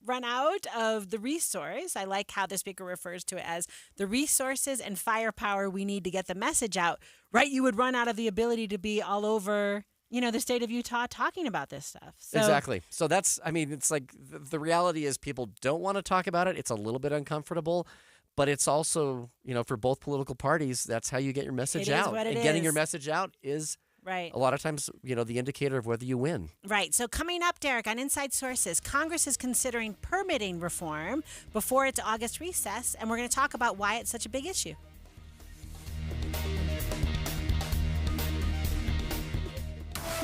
run out of the resource. I like how the speaker refers to it as the resources and firepower we need to get the message out. Right. You would run out of the ability to be all over, the state of Utah talking about this stuff. So, exactly. So it's like the reality is people don't want to talk about it. It's a little bit uncomfortable. But it's also, for both political parties, that's how you get your message out. And getting your message out is right. A lot of times, the indicator of whether you win. Right. So coming up, Derek, on Inside Sources, Congress is considering permitting reform before its August recess, and we're going to talk about why it's such a big issue.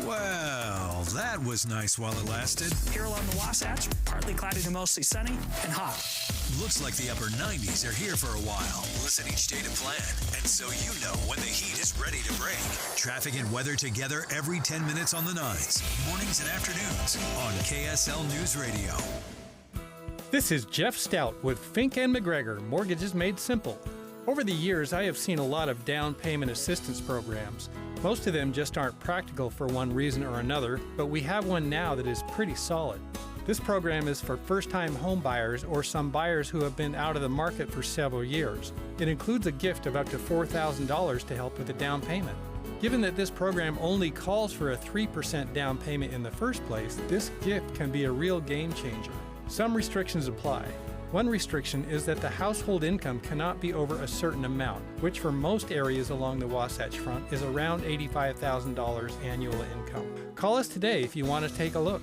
Well, that was nice while it lasted. Here along the Wasatch, partly cloudy to mostly sunny and hot. Looks like the upper 90s are here for a while. Listen each day to plan, and so you know when the heat is ready to break. Traffic and weather together every 10 minutes on the 9s, mornings and afternoons on KSL News Radio. This is Jeff Stout with Fink & McGregor, Mortgages Made Simple. Over the years, I have seen a lot of down payment assistance programs. Most of them just aren't practical for one reason or another, but we have one now that is pretty solid. This program is for first-time home buyers or some buyers who have been out of the market for several years. It includes a gift of up to $4,000 to help with the down payment. Given that this program only calls for a 3% down payment in the first place, this gift can be a real game changer. Some restrictions apply. One restriction is that the household income cannot be over a certain amount, which for most areas along the Wasatch Front is around $85,000 annual income. Call us today if you want to take a look.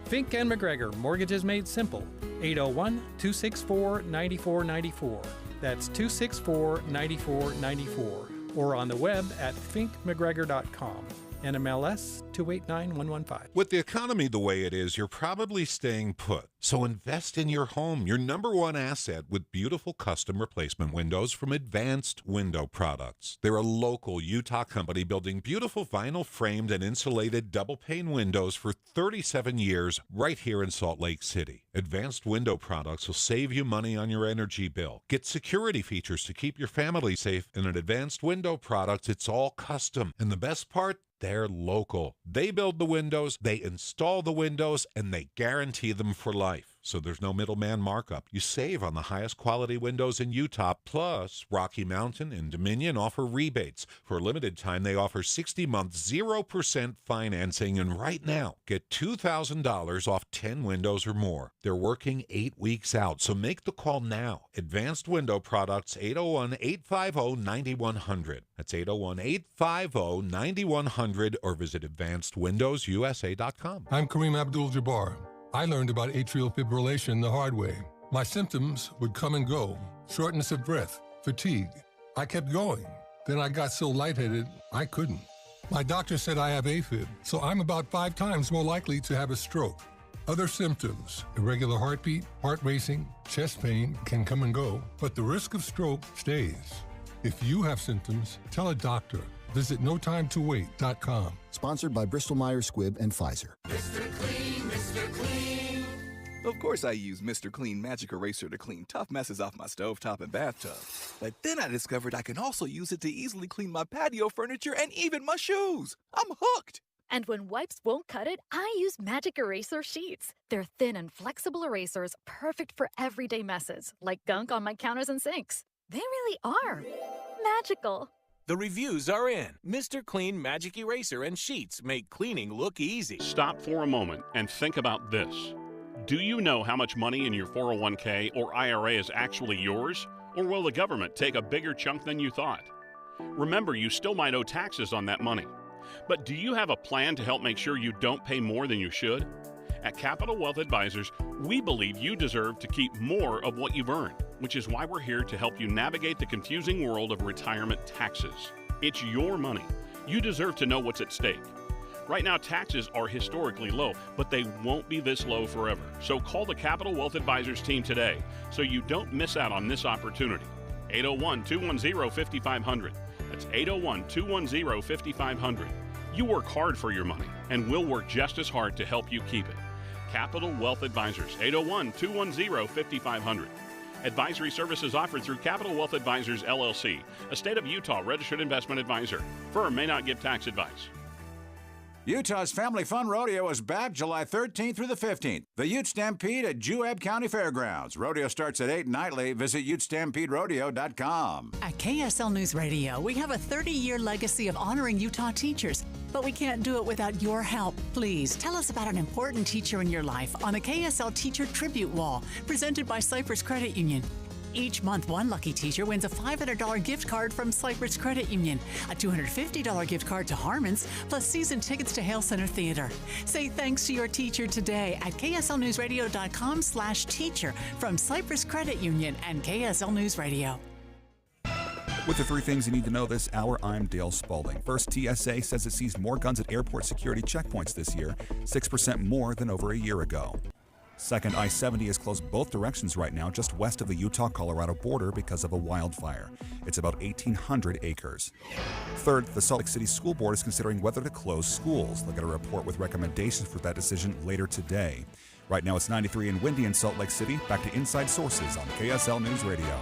Fink & McGregor, Mortgages Made Simple, 801-264-9494. That's 264-9494. Or on the web at finkmcgregor.com. NMLS 289115. With the economy the way it is, you're probably staying put. So invest in your home, your number one asset, with beautiful custom replacement windows from Advanced Window Products. They're a local Utah company building beautiful vinyl framed and insulated double pane windows for 37 years right here in Salt Lake City. Advanced Window Products will save you money on your energy bill. Get security features to keep your family safe. And at Advanced Window Products, it's all custom. And the best part? They're local. They build the windows, they install the windows, and they guarantee them for life. So there's no middleman markup. You save on the highest quality windows in Utah. Plus, Rocky Mountain and Dominion offer rebates. For a limited time, they offer 60-month 0% financing. And right now, get $2,000 off 10 windows or more. They're working 8 weeks out. So make the call now. Advanced Window Products, 801-850-9100. That's 801-850-9100 or visit AdvancedWindowsUSA.com. I'm Kareem Abdul-Jabbar. I learned about atrial fibrillation the hard way. My symptoms would come and go. Shortness of breath, fatigue. I kept going. Then I got so lightheaded, I couldn't. My doctor said I have AFib, so I'm about 5 times more likely to have a stroke. Other symptoms, irregular heartbeat, heart racing, chest pain can come and go, but the risk of stroke stays. If you have symptoms, tell a doctor. Visit NoTimeToWait.com. Sponsored by Bristol-Myers Squibb and Pfizer. Mr. Clean, Mr. Clean. Of course I use Mr. Clean Magic Eraser to clean tough messes off my stovetop and bathtub. But then I discovered I can also use it to easily clean my patio furniture and even my shoes. I'm hooked. And when wipes won't cut it, I use Magic Eraser Sheets. They're thin and flexible erasers, perfect for everyday messes, like gunk on my counters and sinks. They really are magical. The reviews are in. Mr. Clean Magic Eraser and Sheets make cleaning look easy. Stop for a moment and think about this. Do you know how much money in your 401k or IRA is actually yours? Or will the government take a bigger chunk than you thought? Remember, you still might owe taxes on that money. But do you have a plan to help make sure you don't pay more than you should? At Capital Wealth Advisors, we believe you deserve to keep more of what you've earned, which is why we're here to help you navigate the confusing world of retirement taxes. It's your money. You deserve to know what's at stake. Right now, taxes are historically low, but they won't be this low forever. So call the Capital Wealth Advisors team today so you don't miss out on this opportunity. 801-210-5500. That's 801-210-5500. You work hard for your money, and we'll work just as hard to help you keep it. Capital Wealth Advisors, 801-210-5500. Advisory services offered through Capital Wealth Advisors, LLC, a state of Utah registered investment advisor. Firm may not give tax advice. Utah's Family Fun Rodeo is back July 13th through the 15th. The Ute Stampede at Juab County Fairgrounds. Rodeo starts at 8 nightly. Visit UteStampedeRodeo.com. At KSL News Radio, we have a 30-year legacy of honoring Utah teachers, but we can't do it without your help. Please tell us about an important teacher in your life on the KSL Teacher Tribute Wall, presented by Cypress Credit Union. Each month, one lucky teacher wins a $500 gift card from Cypress Credit Union, a $250 gift card to Harmon's, plus season tickets to Hale Center Theater. Say thanks to your teacher today at KSLNewsRadio.com/teacher from Cypress Credit Union and KSL News Radio. With the 3 things you need to know this hour, I'm Dale Spaulding. First, TSA says it sees more guns at airport security checkpoints this year, 6% more than over a year ago. Second, I-70 is closed both directions right now, just west of the Utah-Colorado border because of a wildfire. It's about 1,800 acres. Third, the Salt Lake City School Board is considering whether to close schools. They'll get a report with recommendations for that decision later today. Right now, it's 93 and windy in Salt Lake City. Back to Inside Sources on KSL News Radio.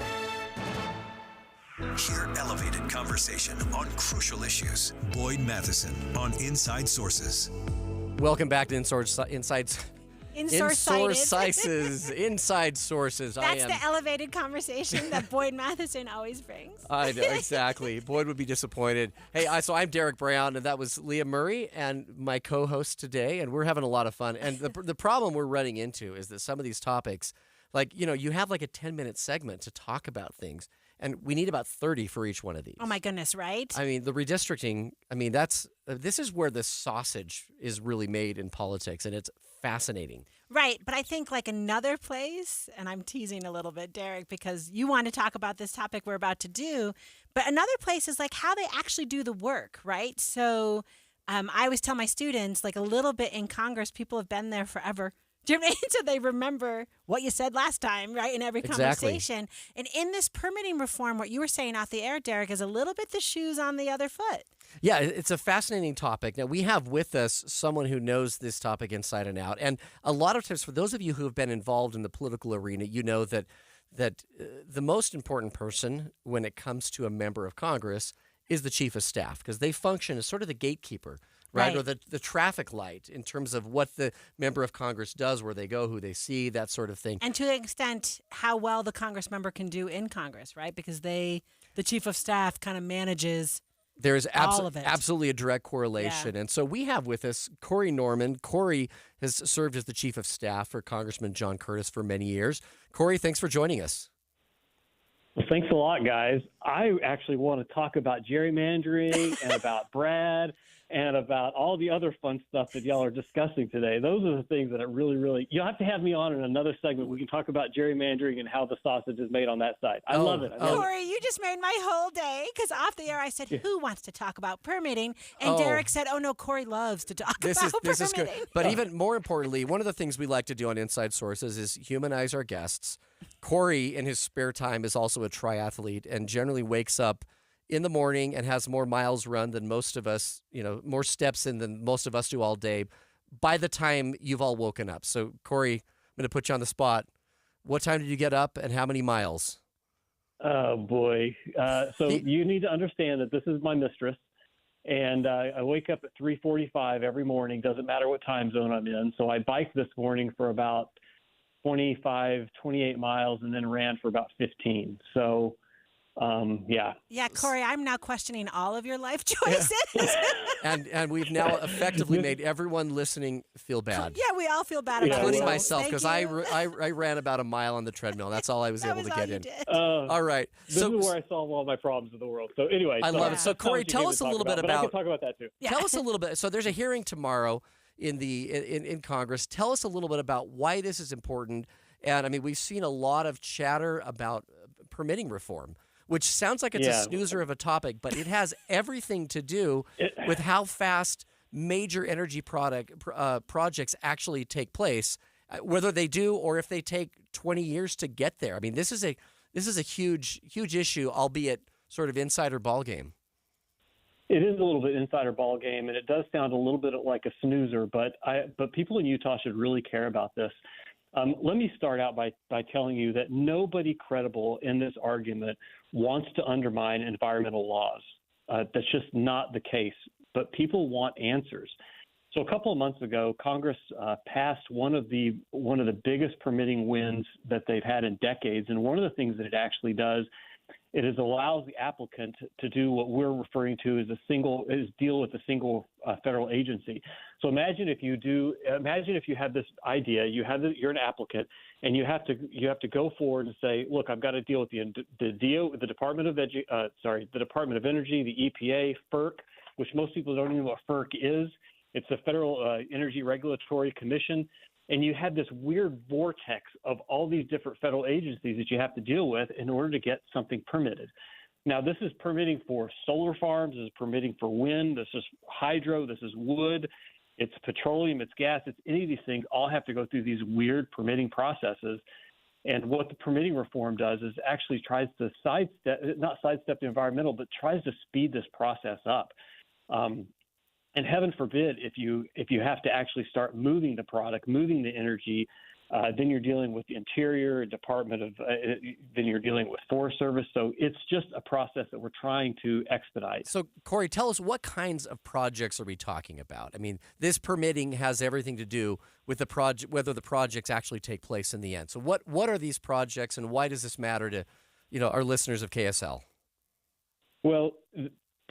Hear elevated conversation on crucial issues. Boyd Matheson on Inside Sources. Welcome back to Inside Sources. That's the elevated conversation that Boyd Matheson always brings. I know, exactly. Boyd would be disappointed. Hey, so I'm Derek Brown, and that was Leah Murray and my co-host today, and we're having a lot of fun. And the problem we're running into is that some of these topics, you have like a 10-minute segment to talk about things, and we need about 30 for each one of these. Oh my goodness, right? I mean, the redistricting, this is where the sausage is really made in politics, and it's fascinating. Right, but I think like another place, and I'm teasing a little bit, Derek, because you want to talk about this topic we're about to do, but another place is like how they actually do the work, right? So I always tell my students, like a little bit in Congress, people have been there forever. Do you know what I mean? So they remember what you said last time, right, in every conversation. And in this permitting reform, what you were saying off the air, Derek, is a little bit the shoes on the other foot. Yeah, it's a fascinating topic. Now, we have with us someone who knows this topic inside and out. And a lot of times, for those of you who have been involved in the political arena, you know that the most important person when it comes to a member of Congress is the chief of staff, because they function as sort of the gatekeeper, right? Or the traffic light in terms of what the member of Congress does, where they go, who they see, that sort of thing. And to an extent, how well the Congress member can do in Congress, right? Because the chief of staff kind of manages there is all of it. Absolutely a direct correlation. Yeah. And so we have with us Corey Norman. Corey has served as the chief of staff for Congressman John Curtis for many years. Corey, thanks for joining us. Well, thanks a lot, guys. I actually want to talk about gerrymandering and about Brad and about all the other fun stuff that y'all are discussing today. Those are the things that really, you'll have to have me on in another segment. We can talk about gerrymandering and how the sausage is made on that side. I love it. Corey, you just made my whole day, because off the air I said, who wants to talk about permitting? And Derek said, oh, no, Corey loves to talk about permitting. This is good. But even more importantly, one of the things we like to do on Inside Sources is humanize our guests. Corey, in his spare time, is also a triathlete and generally wakes up in the morning and has more miles run than most of us, more steps in than most of us do all day by the time you've all woken up. So, Corey, I'm going to put you on the spot. What time did you get up and how many miles? Oh, boy. So you need to understand that this is my mistress, and I wake up at 3:45 every morning. Doesn't matter what time zone I'm in. So I biked this morning for about 28 miles and then ran for about 15. So, yeah. Yeah, Corey, I'm now questioning all of your life choices. And we've now effectively made everyone listening feel bad. Yeah, we all feel bad about it. Including myself, because I ran about a mile on the treadmill. That's all I was able to get in. All right. This is where I solve all my problems in the world. So anyway. I love it. So, Corey, tell us a little bit about... I can talk about that, too. Tell us a little bit. So there's a hearing tomorrow in Congress. Tell us a little bit about why this is important. And, I mean, we've seen a lot of chatter about permitting reform, which sounds like it's a snoozer of a topic, but it has everything to do with how fast major energy projects actually take place, whether they do or if they take 20 years to get there. I mean, this is a huge issue, albeit sort of insider ball game. It is a little bit insider ball game, and it does sound a little bit like a snoozer, but people in Utah should really care about this. Let me start out by telling you that nobody credible in this argument wants to undermine environmental laws. That's just not the case, but people want answers. So a couple of months ago, Congress passed one of the biggest permitting wins that they've had in decades, and one of the things that it actually does, it allows the applicant to do what we're referring to as deal with a single federal agency. So imagine if you have this idea, you're an applicant, and you have to go forward and say, look, I've got to deal with the Department of Energy, the EPA, FERC, which most people don't even know what FERC is. It's the Federal Energy Regulatory Commission. And you have this weird vortex of all these different federal agencies that you have to deal with in order to get something permitted. Now, this is permitting for solar farms. This is permitting for wind. This is hydro. This is wood. It's petroleum. It's gas. It's any of these things all have to go through these weird permitting processes. And what the permitting reform does is actually tries to not sidestep the environmental, but tries to speed this process up. And heaven forbid, if you have to actually start moving the product, moving the energy, then you're dealing with the Interior Department then you're dealing with Forest Service. So it's just a process that we're trying to expedite. So, Corey, tell us, what kinds of projects are we talking about? I mean, this permitting has everything to do with the project, whether the projects actually take place in the end. So what are these projects, and why does this matter to, our listeners of KSL? Well,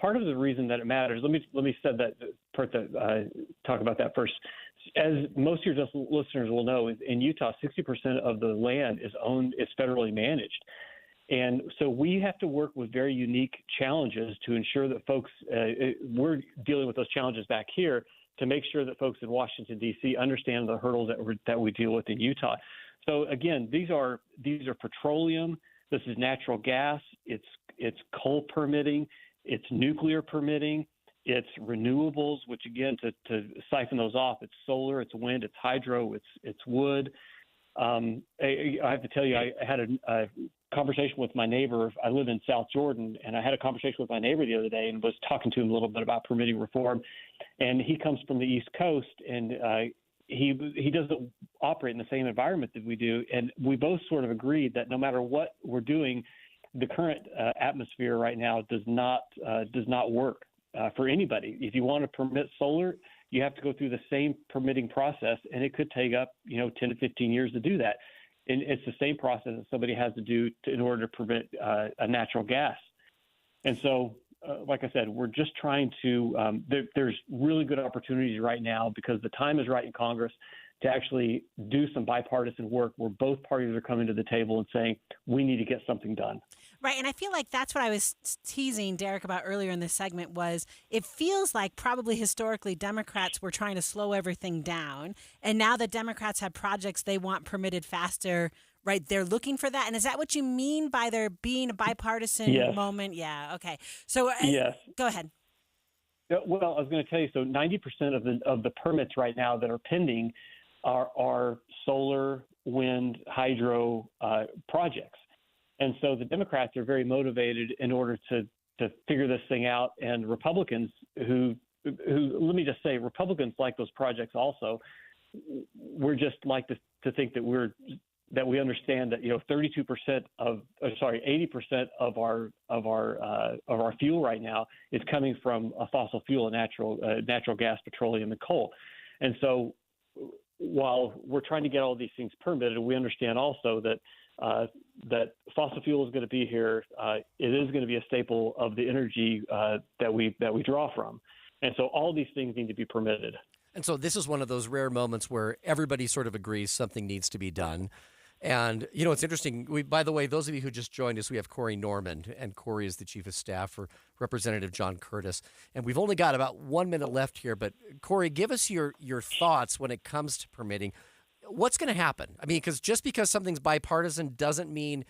part of the reason that it matters, let me set that part talk about that first. As most of your listeners will know, in Utah, 60% of the land is federally managed. And so we have to work with very unique challenges to ensure that folks, we're dealing with those challenges back here to make sure that folks in Washington, D.C. understand the hurdles that we deal with in Utah. So again, these are petroleum, this is natural gas, it's coal permitting, it's nuclear permitting, it's renewables, which again, to siphon those off, it's solar, it's wind, it's hydro, it's wood. I have to tell you, I had a conversation with my neighbor. I live in South Jordan, and I had a conversation with my neighbor the other day and was talking to him a little bit about permitting reform. And he comes from the East Coast, and he doesn't operate in the same environment that we do. And we both sort of agreed that no matter what we're doing, the current atmosphere right now does not work for anybody. If you want to permit solar, you have to go through the same permitting process, and it could take up 10 to 15 years to do that. And it's the same process that somebody has to do in order to permit a natural gas. And so, like I said, we're just trying to there's really good opportunities right now because the time is right in Congress to actually do some bipartisan work where both parties are coming to the table and saying, we need to get something done. Right. And I feel like that's what I was teasing Derek about earlier in this segment was it feels like probably historically Democrats were trying to slow everything down. And now that Democrats have projects they want permitted faster, right, they're looking for that. And is that what you mean by there being a bipartisan moment? Yeah. Okay. So yes. Go ahead. Well, I was going to tell you, so 90% of the permits right now that are pending are solar, wind, hydro projects. And so the Democrats are very motivated in order to figure this thing out. And Republicans who let me just say, Republicans like those projects also. We're just like to think that we understand that 80% of our fuel right now is coming from a fossil fuel, natural gas, petroleum, and coal. And so while we're trying to get all these things permitted, we understand also that fossil fuel is going to be here. It is going to be a staple of the energy that we draw from. And so all these things need to be permitted. And so this is one of those rare moments where everybody sort of agrees something needs to be done. And, it's interesting. By the way, those of you who just joined us, we have Corey Norman, and Corey is the Chief of Staff for Representative John Curtis. And we've only got about 1 minute left here. But, Corey, give us your thoughts when it comes to permitting. What's going to happen? I mean, just because something's bipartisan doesn't mean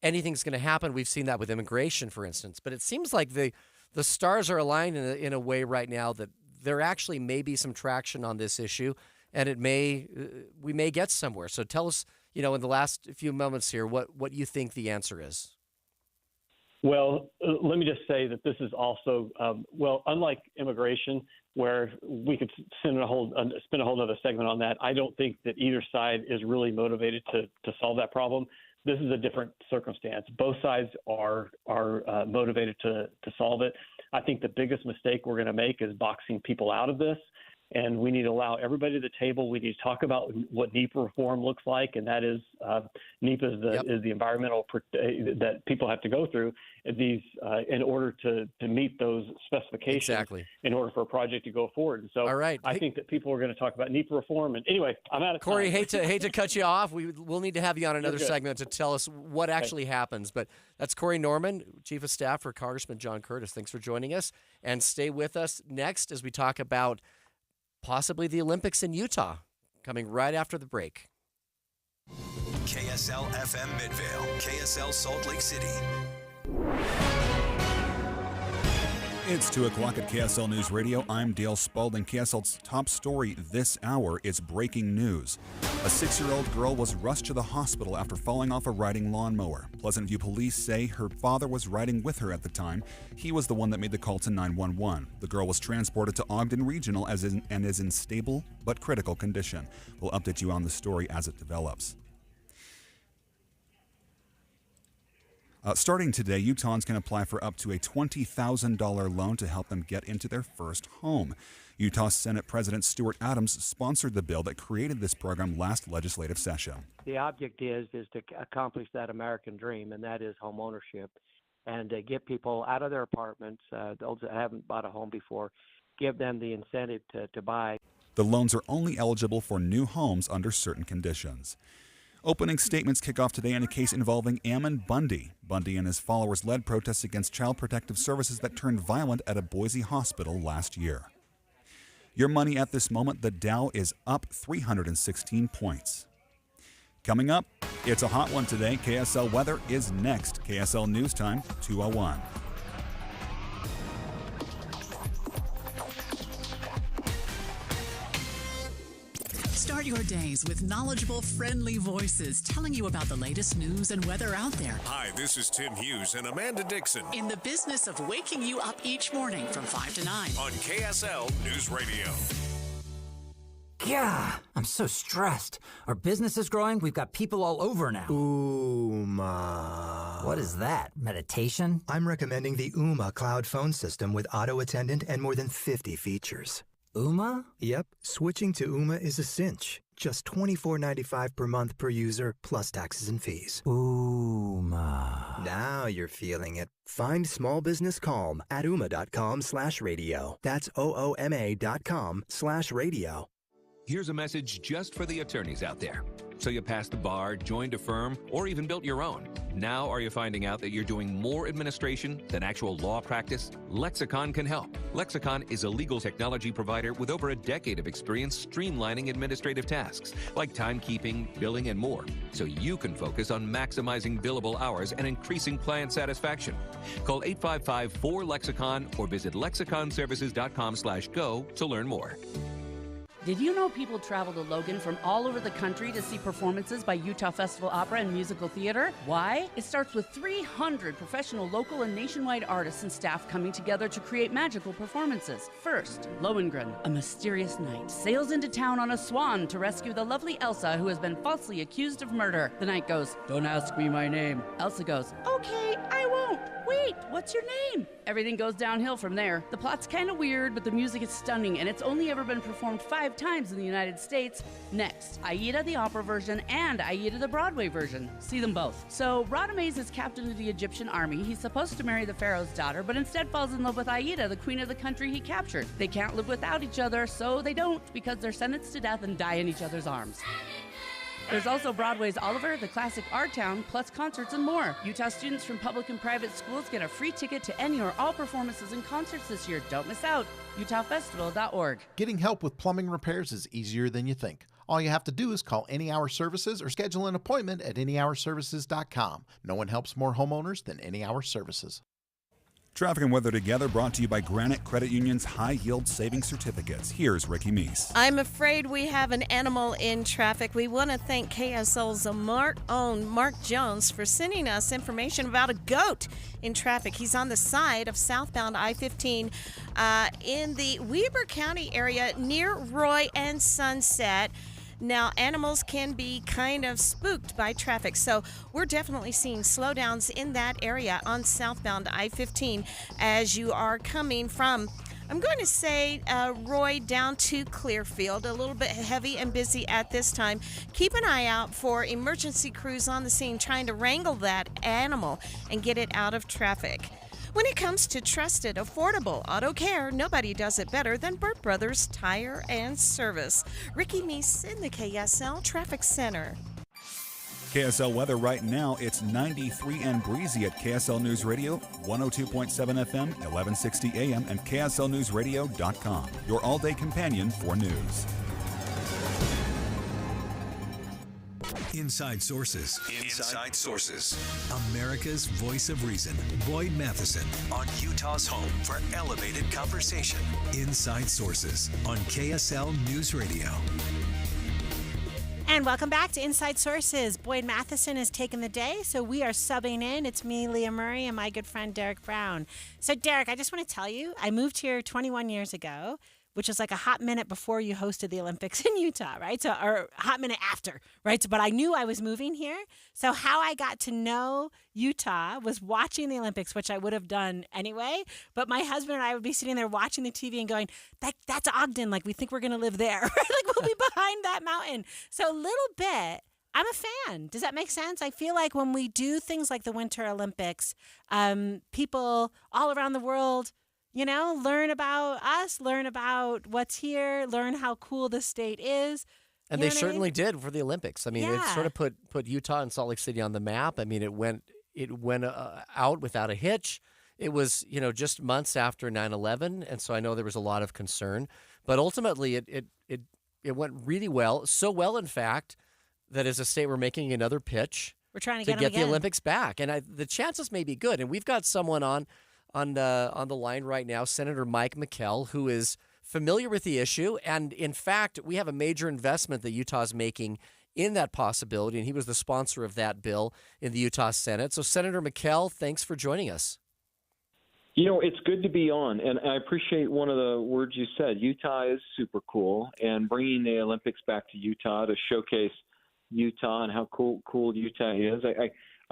anything's going to happen. We've seen that with immigration, for instance. But it seems like the stars are aligned in a way right now that there actually may be some traction on this issue, and we may get somewhere. So tell us, in the last few moments here, what you think the answer is. Well, let me just say that this is also, unlike immigration, where we could spend a whole other segment on that, I don't think that either side is really motivated to solve that problem. This is a different circumstance. Both sides are motivated to solve it. I think the biggest mistake we're going to make is boxing people out of this. And we need to allow everybody to the table. We need to talk about what NEPA reform looks like, and that is NEPA is the environmental that people have to go through in order to meet those specifications. Exactly. In order for a project to go forward. And so, all right. I think that people are going to talk about NEPA reform. And anyway, I'm out of time. Corey, hate to cut you off. We'll need to have you on another segment to tell us what actually happens. But that's Corey Norman, Chief of Staff for Congressman John Curtis. Thanks for joining us, and stay with us next as we talk about possibly the Olympics in Utah, coming right after the break. KSL FM Midvale, KSL Salt Lake City. It's 2 o'clock at KSL News Radio. I'm Dale Spalding. KSL's top story this hour is breaking news. A 6-year-old girl was rushed to the hospital after falling off a riding lawnmower. Pleasant View police say her father was riding with her at the time. He was the one that made the call to 911. The girl was transported to Ogden Regional and is in stable but critical condition. We'll update you on the story as it develops. Starting today, Utahns can apply for up to a $20,000 loan to help them get into their first home. Utah Senate President Stuart Adams sponsored the bill that created this program last legislative session. The object is to accomplish that American dream, and that is home ownership, and to get people out of their apartments, those that haven't bought a home before, give them the incentive to buy. The loans are only eligible for new homes under certain conditions. Opening statements kick off today in a case involving Ammon Bundy. Bundy and his followers led protests against Child Protective Services that turned violent at a Boise hospital last year. Your money at this moment, the Dow is up 316 points. Coming up, it's a hot one today. KSL weather is next. KSL News Time, 2:01. Start your days with knowledgeable, friendly voices telling you about the latest news and weather out there. Hi, this is Tim Hughes and Amanda Dixon. In the business of waking you up each morning from 5 to 9. On KSL News Radio. Yeah, I'm so stressed. Our business is growing. We've got people all over now. Ooma. What is that? Meditation? I'm recommending the Ooma cloud phone system with auto attendant and more than 50 features. Ooma? Yep. Switching to Ooma is a cinch. Just $24.95 per month per user, plus taxes and fees. Ooma. Now you're feeling it. Find small business calm at ooma.com/radio. That's OOMA.com/radio. Here's a message just for the attorneys out there. So you passed the bar, joined a firm, or even built your own. Now are you finding out that you're doing more administration than actual law practice? Lexicon can help. Lexicon is a legal technology provider with over a decade of experience streamlining administrative tasks like timekeeping, billing, and more, so you can focus on maximizing billable hours and increasing client satisfaction. Call 855-4-LEXICON or visit lexiconservices.com/go to learn more. Did you know people travel to Logan from all over the country to see performances by Utah Festival Opera and Musical Theater? Why? It starts with 300 professional local and nationwide artists and staff coming together to create magical performances. First, Lohengrin, a mysterious knight, sails into town on a swan to rescue the lovely Elsa, who has been falsely accused of murder. The knight goes, "Don't ask me my name." Elsa goes, "Okay, I won't. Wait, what's your name?" Everything goes downhill from there. The plot's kind of weird, but the music is stunning, and it's only ever been performed 5 times in the United States. Next, Aida the opera version and Aida the Broadway version. See them both. So, Radames is captain of the Egyptian army. He's supposed to marry the pharaoh's daughter, but instead falls in love with Aida, the queen of the country he captured. They can't live without each other, so they don't, because they're sentenced to death and die in each other's arms. There's also Broadway's Oliver, the classic Our Town, plus concerts and more. Utah students from public and private schools get a free ticket to any or all performances and concerts this year. Don't miss out. UtahFestival.org. Getting help with plumbing repairs is easier than you think. All you have to do is call Any Hour Services or schedule an appointment at anyhourservices.com. No one helps more homeowners than Any Hour Services. Traffic and weather together brought to you by Granite Credit Union's High Yield Savings Certificates. Here's Ricky Meese. I'm afraid we have an animal in traffic. We want to thank KSL's own Mark Jones for sending us information about a goat in traffic. He's on the side of southbound I-15 in the Weber County area near Roy and Sunset. Now, animals can be kind of spooked by traffic, so we're definitely seeing slowdowns in that area on southbound I-15 as you are coming from, I'm going to say, Roy down to Clearfield. A little bit heavy and busy at this time. Keep an eye out for emergency crews on the scene trying to wrangle that animal and get it out of traffic. When it comes to trusted, affordable auto care, nobody does it better than Burt Brothers Tire and Service. Ricky Meese in the KSL Traffic Center. KSL weather right now, it's 93 and breezy at KSL News Radio, 102.7 FM, 1160 AM, and KSLNewsRadio.com, your all-day companion for news. Inside Sources. Inside Sources. America's voice of reason. Boyd Matheson on Utah's home for elevated conversation. Inside Sources on KSL News Radio. And welcome back to Inside Sources. Boyd Matheson has taken the day, so we are subbing in. It's me, Leah Murray, and my good friend Derek Brown. So, Derek, I just want to tell you, I moved here 21 years ago, which is like a hot minute before you hosted the Olympics in Utah, right? So, or a hot minute after, right? So, but I knew I was moving here. So how I got to know Utah was watching the Olympics, which I would have done anyway. But my husband and I would be sitting there watching the TV and going, that's Ogden. Like, we think we're going to live there. Like, we'll be behind that mountain. So a little bit, I'm a fan. Does that make sense? I feel like when we do things like the Winter Olympics, people all around the world, you know, learn about us, learn about what's here, learn how cool the state is. And they certainly did for the Olympics. I mean, it sort of put Utah and Salt Lake City on the map. I mean, it went out without a hitch. It was, just months after 9/11, and so I know there was a lot of concern. But ultimately, it went really well. So well, in fact, that as a state, we're making another pitch. We're trying to get the Olympics back, and the chances may be good. And we've got someone on the line right now, Senator Mike McKell, who is familiar with the issue. And in fact, we have a major investment that Utah's making in that possibility. And he was the sponsor of that bill in the Utah Senate. So Senator McKell, thanks for joining us. It's good to be on, and I appreciate one of the words you said. Utah is super cool, and bringing the Olympics back to Utah to showcase Utah and how cool Utah is.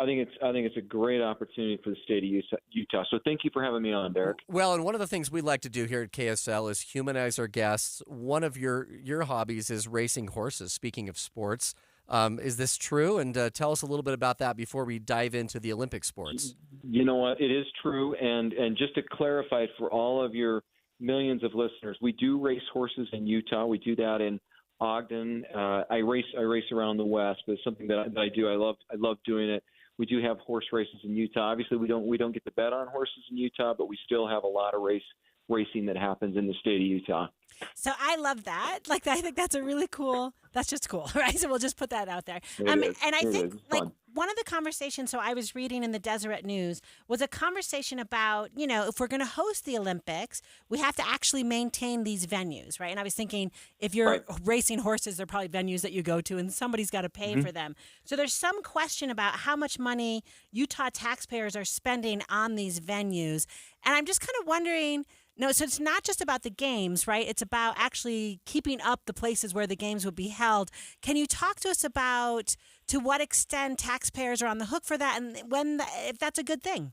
I think it's a great opportunity for the state of Utah. So thank you for having me on, Derek. Well, and one of the things we like to do here at KSL is humanize our guests. One of your hobbies is racing horses. Speaking of sports. Is this true? And tell us a little bit about that before we dive into the Olympic sports. You know what? It is true. And just to clarify for all of your millions of listeners, we do race horses in Utah. We do that in Ogden. I race around the West, but it's something that I do. I love doing it. We do have horse races in Utah. Obviously, we don't get to bet on horses in Utah, but we still have a lot of racing that happens in the state of Utah. So I love that. I think that's that's just cool, right? So we'll just put that out there. And I think one of the conversations, so I was reading in the Deseret News, was a conversation about, if we're going to host the Olympics, we have to actually maintain these venues, right? And I was thinking, if you're racing horses, there are probably venues that you go to and somebody's got to pay for them. So there's some question about how much money Utah taxpayers are spending on these venues. And I'm just kind of wondering, no, so it's not just about the games, right? It's about actually keeping up the places where the games would be held. Can you talk to us about to what extent taxpayers are on the hook for that, and if that's a good thing?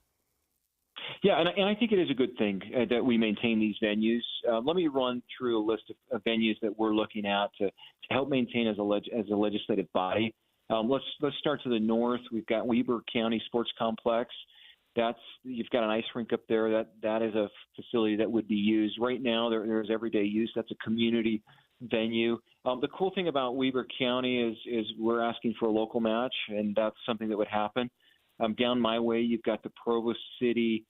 Yeah, and I think it is a good thing that we maintain these venues. Let me run through a list of venues that we're looking at to help maintain as a legislative body. Let's start to the north. We've got Weber County Sports Complex. You've got an ice rink up there. That is a facility that would be used right now. There's everyday use. That's a community venue. The cool thing about Weber County is we're asking for a local match, and that's something that would happen. Down my way, you've got the Provo City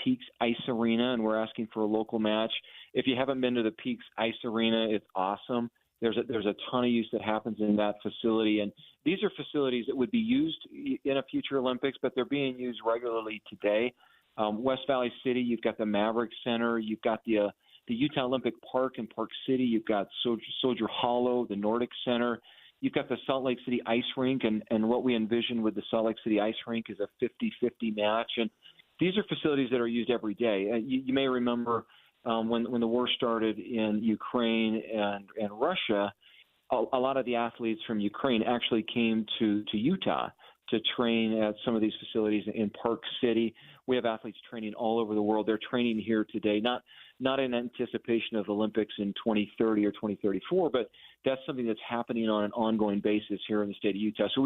Peaks Ice Arena, and we're asking for a local match. If you haven't been to the Peaks Ice Arena, it's awesome. There's a ton of use that happens in that facility, and these are facilities that would be used in a future Olympics, but they're being used regularly today. West Valley City, you've got the Maverick Center, you've got the Utah Olympic Park in Park City, you've got Soldier Hollow, the Nordic Center, you've got the Salt Lake City Ice Rink, and what we envision with the Salt Lake City Ice Rink is a 50-50 match, and these are facilities that are used every day. You may remember when the war started in Ukraine and Russia, a lot of the athletes from Ukraine actually came to Utah to train at some of these facilities in Park City. We have athletes training all over the world. They're training here today, not in anticipation of the Olympics in 2030 or 2034, but that's something that's happening on an ongoing basis here in the state of Utah. So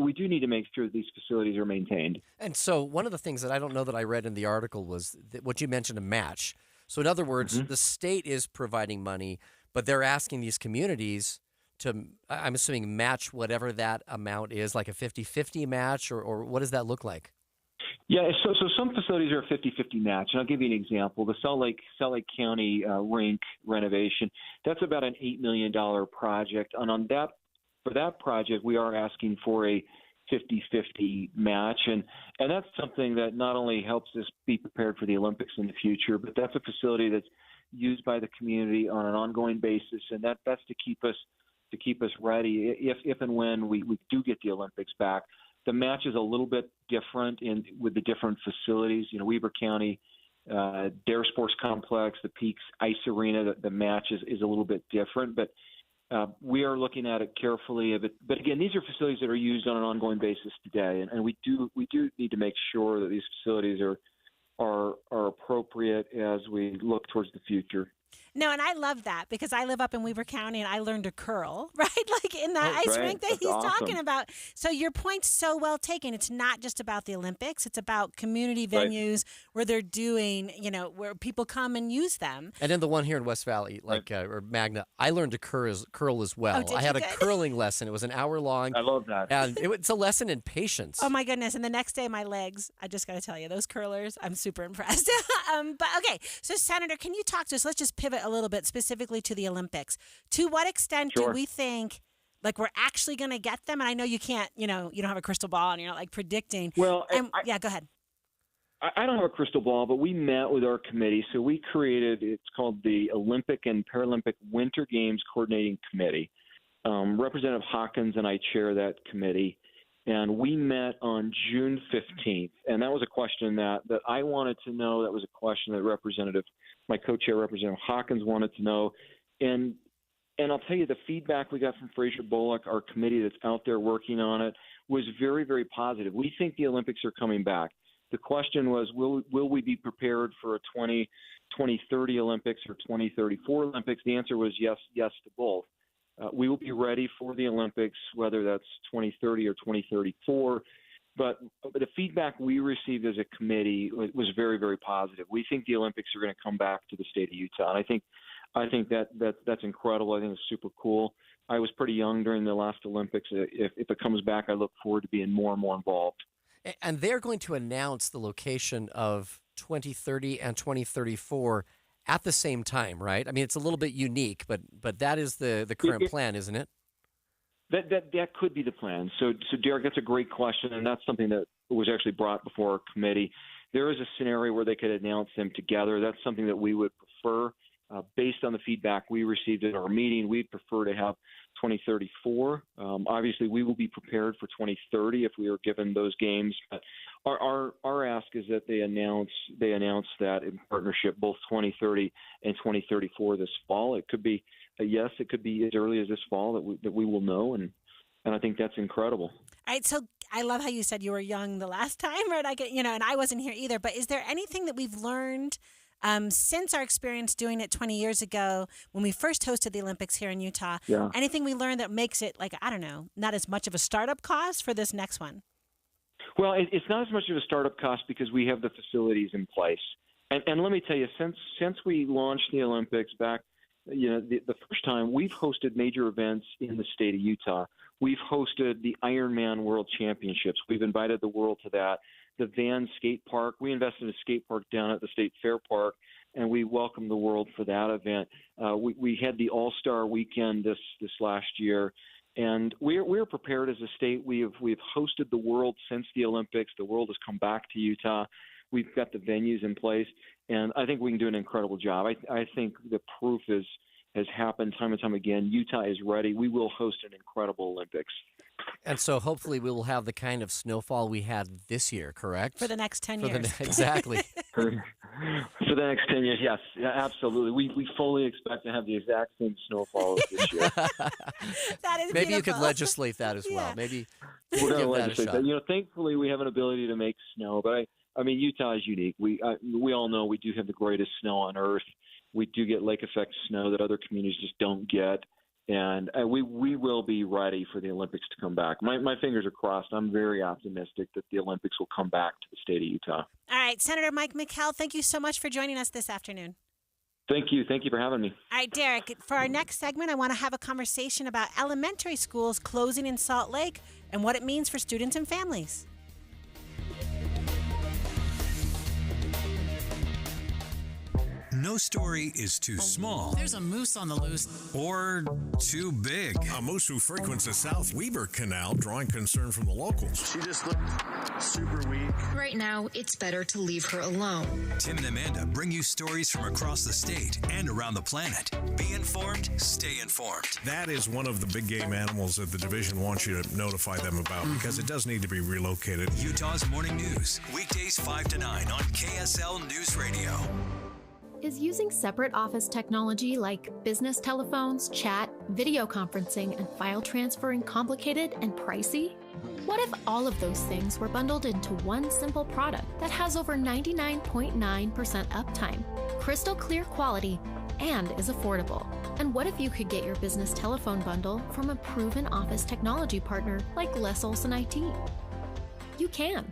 we do need to make sure that these facilities are maintained. And so one of the things that I don't know that I read in the article was what you mentioned, a match. So in other words, the state is providing money, but they're asking these communities to, I'm assuming, match whatever that amount is, like a 50-50 match, or what does that look like? Yeah, so some facilities are a 50-50 match, and I'll give you an example. The Salt Lake County rink renovation, that's about an $8 million project, and for that project, we are asking for a 50-50 match, and that's something that not only helps us be prepared for the Olympics in the future, but that's a facility that's used by the community on an ongoing basis, and that's to keep us ready if and when we do get the Olympics back. The match is a little bit different with the different facilities. Weber County, Dare Sports Complex, the Peaks Ice Arena, the match is a little bit different, but we are looking at it carefully. But again, these are facilities that are used on an ongoing basis today, and we do need to make sure that these facilities are appropriate as we look towards the future. No, and I love that because I live up in Weber County and I learned to curl, right? Like in that ice rink that he's talking about. So your point's so well taken. It's not just about the Olympics. It's about community venues where they're doing, where people come and use them. And then the one here in West Valley, or Magna, I learned to curl as well. I had a curling lesson. It was an hour long. I love that. And it's a lesson in patience. Oh, my goodness. And the next day, my legs, I just got to tell you, those curlers, I'm super impressed. But okay, so Senator, can you talk to us? Let's just pivot a little bit specifically to the Olympics. To what extent do we think we're actually going to get them? And I know you can't, you don't have a crystal ball and you're not predicting. Well, yeah, go ahead. I don't have a crystal ball, but we met with our committee. So we created, it's called the Olympic and Paralympic Winter Games Coordinating Committee. Representative Hawkins and I chair that committee. And we met on June 15th. And that was a question that I wanted to know. That was a question that my co-chair, Representative Hawkins, wanted to know. And I'll tell you, the feedback we got from Fraser Bullock, our committee that's out there working on it, was very, very positive. We think the Olympics are coming back. The question was, will we be prepared for a 2030 Olympics or 2034 Olympics? The answer was yes to both. We will be ready for the Olympics, whether that's 2030 or 2034. But the feedback we received as a committee was very, very positive. We think the Olympics are going to come back to the state of Utah. And I think that's incredible. I think it's super cool. I was pretty young during the last Olympics. If it comes back, I look forward to being more and more involved. And they're going to announce the location of 2030 and 2034 at the same time, right? I mean, it's a little bit unique, but that is the current plan, isn't it? That could be the plan. So Derek, that's a great question, and that's something that was actually brought before our committee. There is a scenario where they could announce them together. That's something that we would prefer. Based on the feedback we received at our meeting, we'd prefer to have 2034. Obviously, we will be prepared for 2030 if we are given those games. But our ask is that they announce that in partnership, both 2030 and 2034 this fall. It could be a yes. It could be as early as this fall that we will know, and I think that's incredible. All right, so I love how you said you were young the last time, right? And I wasn't here either. But is there anything that we've learned since our experience doing it 20 years ago when we first hosted the Olympics here in Utah? Yeah. Anything we learned that makes it, not as much of a startup cost for this next one? Well, it's not as much of a startup cost because we have the facilities in place. And let me tell you, since we launched the Olympics back, the first time, we've hosted major events in the state of Utah. We've hosted the Ironman World Championships. We've invited the world to that. The Van Skate Park. We invested in a skate park down at the State Fair Park, and we welcomed the world for that event. We had the All-Star Weekend this last year, and we're prepared as a state. We've hosted the world since the Olympics. The world has come back to Utah. We've got the venues in place, and I think we can do an incredible job. I think the proof has happened time and time again. Utah is ready. We will host an incredible Olympics. And so hopefully we will have the kind of snowfall we had this year, correct? For the next 10 years. Exactly. For the next 10 years, yes, absolutely. We fully expect to have the exact same snowfall this year. That is Maybe beautiful. you could legislate that as well. Maybe we're going to give legislate that a shot. that. Thankfully we have an ability to make snow, but I mean, Utah is unique. We all know we do have the greatest snow on earth. We do get lake effect snow that other communities just don't get. And we will be ready for the Olympics to come back. My fingers are crossed. I'm very optimistic that the Olympics will come back to the state of Utah. All right, Senator Mike McHale, thank you so much for joining us this afternoon. Thank you. Thank you for having me. All right, Derek, for our next segment, I want to have a conversation about elementary schools closing in Salt Lake and what it means for students and families. No story is too small. There's a moose on the loose. Or too big. A moose who frequents the South Weber Canal, drawing concern from the locals. She just looked super weak. Right now, it's better to leave her alone. Tim and Amanda bring you stories from across the state and around the planet. Be informed, stay informed. That is one of the big game animals that the division wants you to notify them about because it does need to be relocated. Utah's Morning News, weekdays 5 to 9 on KSL News Radio. Is using separate office technology like business telephones, chat, video conferencing, and file transferring complicated and pricey? What if all of those things were bundled into one simple product that has over 99.9% uptime, crystal clear quality, and is affordable? And what if you could get your business telephone bundle from a proven office technology partner like Les Olson IT? You can.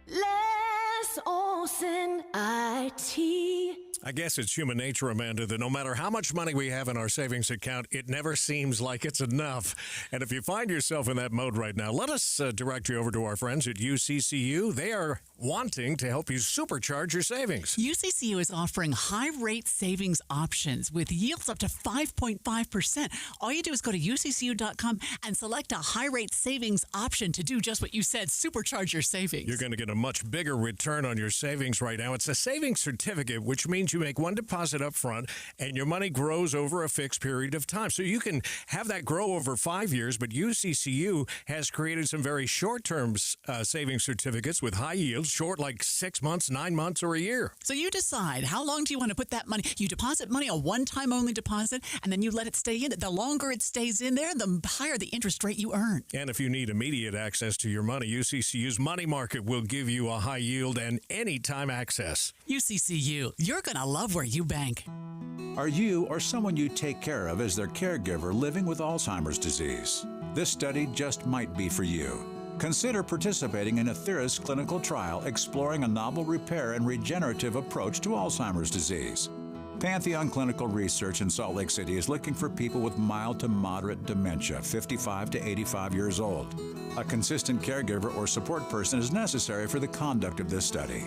Les Olson IT. I guess it's human nature, Amanda, that no matter how much money we have in our savings account, it never seems like it's enough. And if you find yourself in that mode right now, let us direct you over to our friends at UCCU. They are wanting to help you supercharge your savings. UCCU is offering high-rate savings options with yields up to 5.5%. All you do is go to uccu.com and select a high-rate savings option to do just what you said, supercharge your savings. You're going to get a much bigger return on your savings right now. It's a savings certificate, which means you make one deposit up front and your money grows over a fixed period of time. So you can have that grow over 5 years, but UCCU has created some very short-term savings certificates with high yields, short like 6 months, 9 months, or a year. So you decide how long do you want to put that money. You deposit money, a one-time only deposit, and then you let it stay in it. The longer it stays in there, the higher the interest rate you earn. And if you need immediate access to your money, UCCU's Money Market will give you a high yield and anytime access. UCCU, you're going to love where you bank. Are you or someone you take care of as their caregiver living with Alzheimer's disease? This study just might be for you. Consider participating in a Therapist clinical trial exploring a novel repair and regenerative approach to Alzheimer's disease. Pantheon Clinical Research in Salt Lake City is looking for people with mild to moderate dementia, 55 to 85 years old. A consistent caregiver or support person is necessary for the conduct of this study.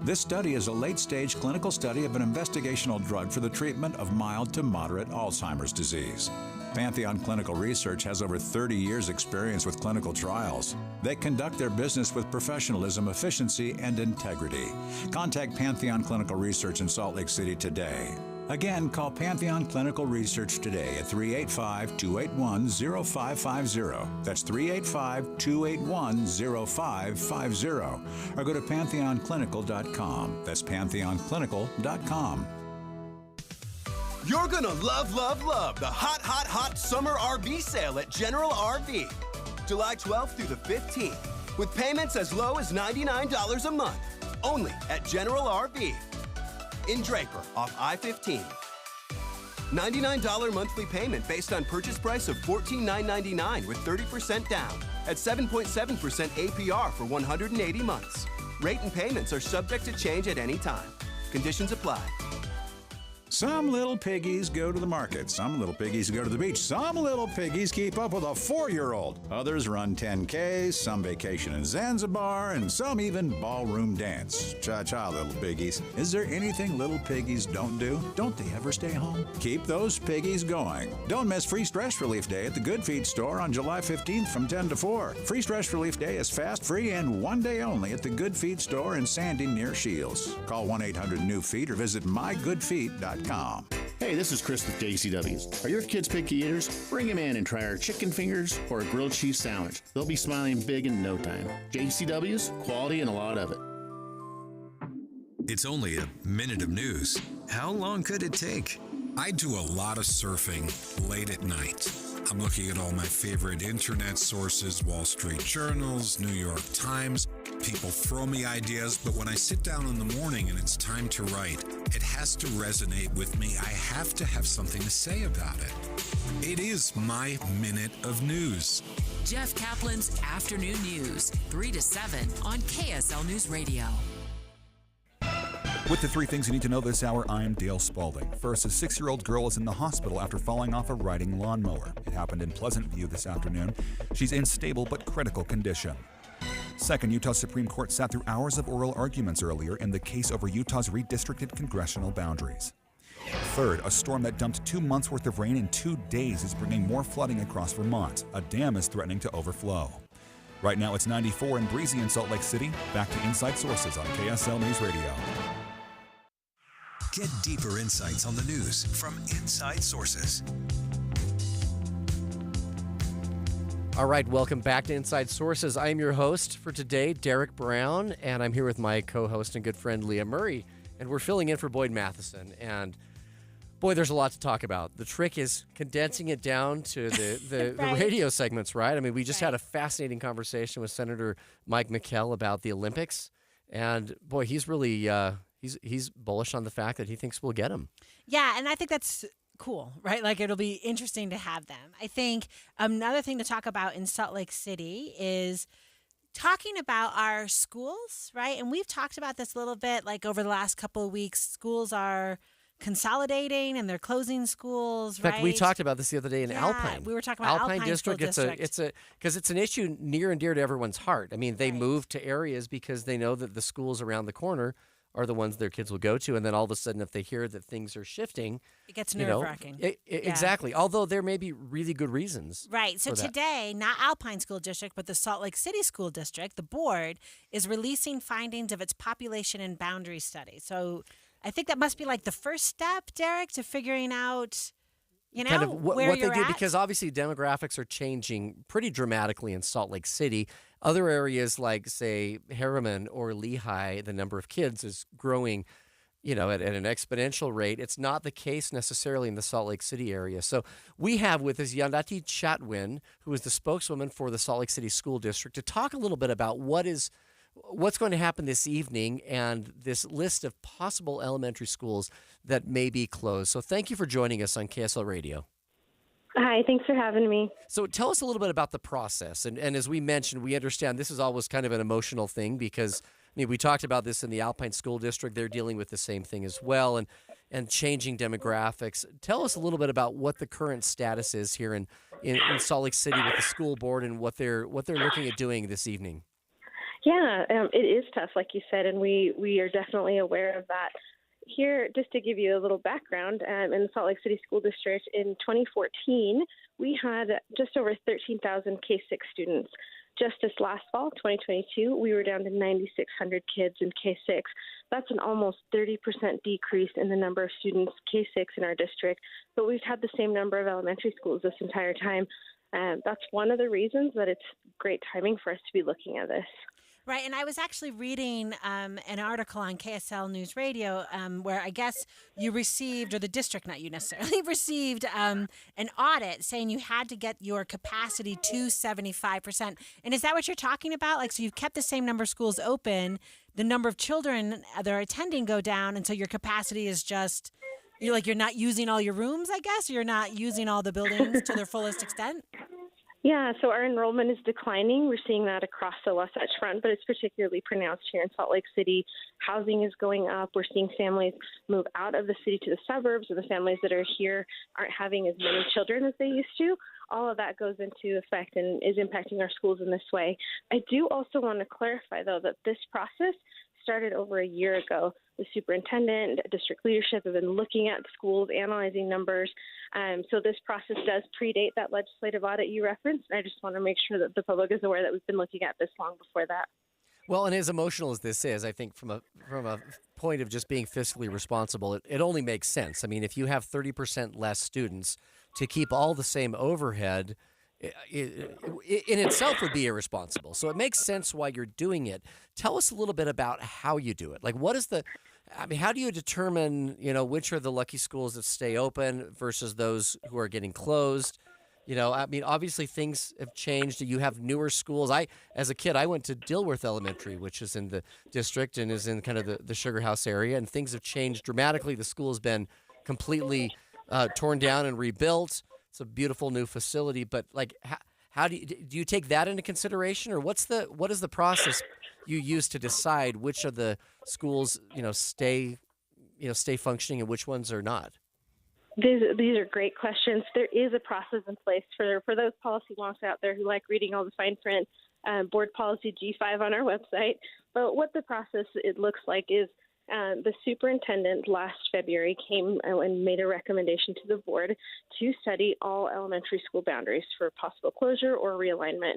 This study is a late-stage clinical study of an investigational drug for the treatment of mild to moderate Alzheimer's disease. Pantheon Clinical Research has over 30 years' experience with clinical trials. They conduct their business with professionalism, efficiency, and integrity. Contact Pantheon Clinical Research in Salt Lake City today. Again, call Pantheon Clinical Research today at 385-281-0550. That's 385-281-0550. Or go to pantheonclinical.com. That's pantheonclinical.com. You're gonna love, love, love the hot, hot, hot summer RV sale at General RV. July 12th through the 15th, with payments as low as $99 a month, only at General RV. In Draper, off I-15. $99 monthly payment based on purchase price of $14,999 with 30% down at 7.7% APR for 180 months. Rate and payments are subject to change at any time. Conditions apply. Some little piggies go to the market. Some little piggies go to the beach. Some little piggies keep up with a 4-year-old. Others run 10Ks, some vacation in Zanzibar, and some even ballroom dance. Cha-cha, little piggies. Is there anything little piggies don't do? Don't they ever stay home? Keep those piggies going. Don't miss Free Stress Relief Day at the Good Feet store on July 15th from 10 to 4. Free Stress Relief Day is fast, free, and one day only at the Good Feet store in Sandy near Shields. Call 1-800-NEW-FEET or visit mygoodfeet.com. Hey, this is Chris with JCW's. Are your kids picky eaters? Bring them in and try our chicken fingers or a grilled cheese sandwich. They'll be smiling big in no time. JCW's, quality and a lot of it. It's only a minute of news. How long could it take? I do a lot of surfing late at night. I'm looking at all my favorite internet sources, Wall Street Journals, New York Times. People throw me ideas, but when I sit down in the morning and it's time to write, it has to resonate with me. I have to have something to say about it. It is my minute of news. Jeff Kaplan's Afternoon News, 3 to 7 on KSL News Radio. With the 3 things you need to know this hour, I'm Dale Spaulding. First, a 6-year-old girl is in the hospital after falling off a riding lawnmower. It happened in Pleasant View this afternoon. She's in stable but critical condition. Second, Utah Supreme Court sat through hours of oral arguments earlier in the case over Utah's redistricted congressional boundaries. Third, a storm that dumped 2 months' worth of rain in 2 days is bringing more flooding across Vermont. A dam is threatening to overflow. Right now, it's 94 and breezy in Salt Lake City. Back to Inside Sources on KSL News Radio. Get deeper insights on the news from Inside Sources. All right, welcome back to Inside Sources. I'm your host for today, Derek Brown, and I'm here with my co-host and good friend, Leah Murray, and we're filling in for Boyd Matheson. And boy, there's a lot to talk about. The trick is condensing it down to the Right. radio segments, right? I mean, we just had a fascinating conversation with Senator Mike McKell about the Olympics, and boy, he's really he's bullish on the fact that he thinks we'll get him. Yeah, and I think that's cool, right? Like, it'll be interesting to have them. I think another thing to talk about in Salt Lake City is talking about our schools, right? And we've talked about this a little bit, like over the last couple of weeks. Schools are consolidating and they're closing schools, In fact, right? we talked about this the other day in Alpine. We were talking about Alpine District. School District. Because it's an issue near and dear to everyone's heart. I mean, they moved to areas because they know that the schools around the corner are the ones their kids will go to, and then all of a sudden, if they hear that things are shifting, it gets nerve-wracking. Exactly. Although there may be really good reasons. Right. So today, not Alpine School District, but the Salt Lake City School District, the board is releasing findings of its population and boundary study. So I think that must be like the first step, Derek, to figuring out, kind of where what you're they do, at. because obviously demographics are changing pretty dramatically in Salt Lake City. Other areas like, say, Harriman or Lehigh, the number of kids is growing, at an exponential rate. It's not the case necessarily in the Salt Lake City area. So we have with us Yandati Chatwin, who is the spokeswoman for the Salt Lake City School District, to talk a little bit about what's going to happen this evening and this list of possible elementary schools that may be closed. So thank you for joining us on KSL Radio. Hi, thanks for having me. So tell us a little bit about the process. And as we mentioned, we understand this is always kind of an emotional thing because, we talked about this in the Alpine School District. They're dealing with the same thing as well and changing demographics. Tell us a little bit about what the current status is here in Salt Lake City with the school board and what they're looking at doing this evening. Yeah, it is tough, like you said, and we are definitely aware of that. Here, just to give you a little background, in the Salt Lake City School District in 2014, we had just over 13,000 K-6 students. Just this last fall, 2022, we were down to 9,600 kids in K-6. That's an almost 30% decrease in the number of students K-6 in our district, but we've had the same number of elementary schools this entire time. That's one of the reasons that it's great timing for us to be looking at this. Right, and I was actually reading an article on KSL News Radio where I guess you received, or the district, not you necessarily, received an audit saying you had to get your capacity to 75%. And is that what you're talking about? Like, so you've kept the same number of schools open, the number of children that are attending go down, and so your capacity is just, you're not using all your rooms, I guess? You're not using all the buildings to their fullest extent? Yeah, so our enrollment is declining. We're seeing that across the Wasatch Front, but it's particularly pronounced here in Salt Lake City. Housing is going up. We're seeing families move out of the city to the suburbs, or the families that are here aren't having as many children as they used to. All of that goes into effect and is impacting our schools in this way. I do also want to clarify, though, that this process started over a year ago. The superintendent, district leadership have been looking at schools, analyzing numbers. So this process does predate that legislative audit you referenced. And I just want to make sure that the public is aware that we've been looking at this long before that. Well, and as emotional as this is, I think from a point of just being fiscally responsible, it only makes sense. I mean, if you have 30% less students to keep all the same overhead, it in itself would be irresponsible. So it makes sense why you're doing it. Tell us a little bit about how you do it. Like, how do you determine, which are the lucky schools that stay open versus those who are getting closed? Obviously things have changed. You have newer schools. As a kid, I went to Dilworth Elementary, which is in the district and is in kind of the Sugar House area, and things have changed dramatically. The school has been completely torn down and rebuilt. It's a beautiful new facility, but how do you take that into consideration, or what is the process you use to decide which of the schools stay functioning and which ones are not? These are great questions. There is a process in place for those policy wonks out there who like reading all the fine print. Board policy G5 on our website. But what the process it looks like is the superintendent last February came and made a recommendation to the board to study all elementary school boundaries for possible closure or realignment.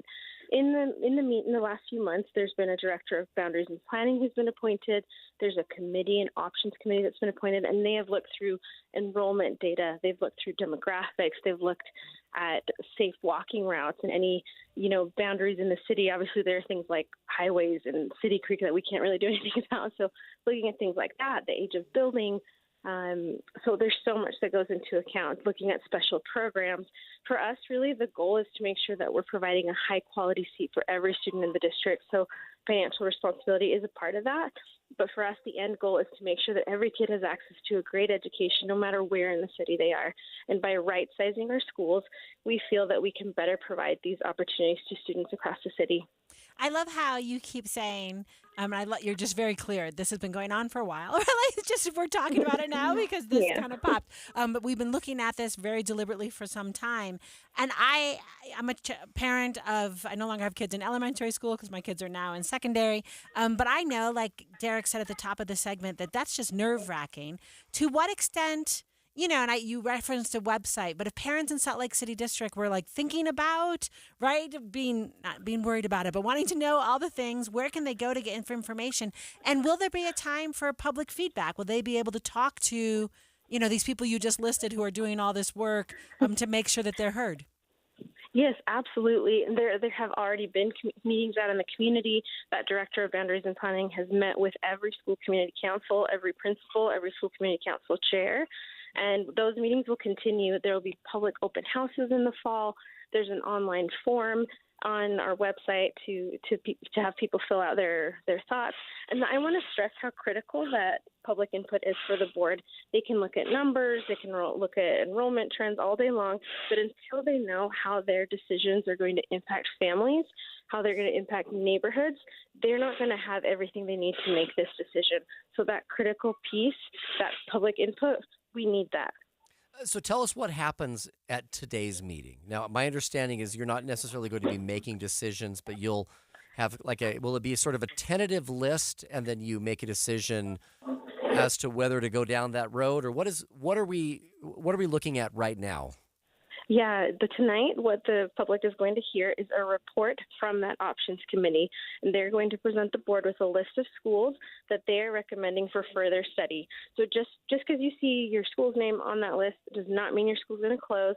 In the last few months, there's been a director of boundaries and planning who's been appointed. There's a committee, an options committee that's been appointed, and they have looked through enrollment data. They've looked through demographics. They've looked at safe walking routes and any, boundaries in the city. Obviously, there are things like highways and City Creek that we can't really do anything about. So looking at things like that, the age of building. So there's so much that goes into account, looking at special programs. For us, really, the goal is to make sure that we're providing a high-quality seat for every student in the district. So financial responsibility is a part of that. But for us, the end goal is to make sure that every kid has access to a great education, no matter where in the city they are. And by right-sizing our schools, we feel that we can better provide these opportunities to students across the city. I love how you keep saying You're just very clear. This has been going on for a while. It's just we're talking about it now because this kind of popped. But we've been looking at this very deliberately for some time. And I'm a parent of, I no longer have kids in elementary school because my kids are now in secondary. But I know, like Derek said at the top of the segment, that's just nerve-wracking. To what extent... and you referenced a website, but if parents in Salt Lake City District were like thinking about, right, not being worried about it, but wanting to know all the things, where can they go to get information? And will there be a time for public feedback? Will they be able to talk to, these people you just listed who are doing all this work to make sure that they're heard? Yes, absolutely. And there have already been meetings out in the community. That director of boundaries and planning has met with every school community council, every principal, every school community council chair. And those meetings will continue. There will be public open houses in the fall. There's an online form on our website to have people fill out their thoughts. And I want to stress how critical that public input is for the board. They can look at numbers, they can look at enrollment trends all day long, but until they know how their decisions are going to impact families, how they're going to impact neighborhoods, they're not going to have everything they need to make this decision. So that critical piece, that public input, we need that. So tell us what happens at today's meeting. Now, my understanding is you're not necessarily going to be making decisions, but you'll have will it be sort of a tentative list and then you make a decision as to whether to go down that road, or what are we looking at right now? Yeah, tonight what the public is going to hear is a report from that options committee, and they're going to present the board with a list of schools that they are recommending for further study. So just because you see your school's name on that list does not mean your school's going to close.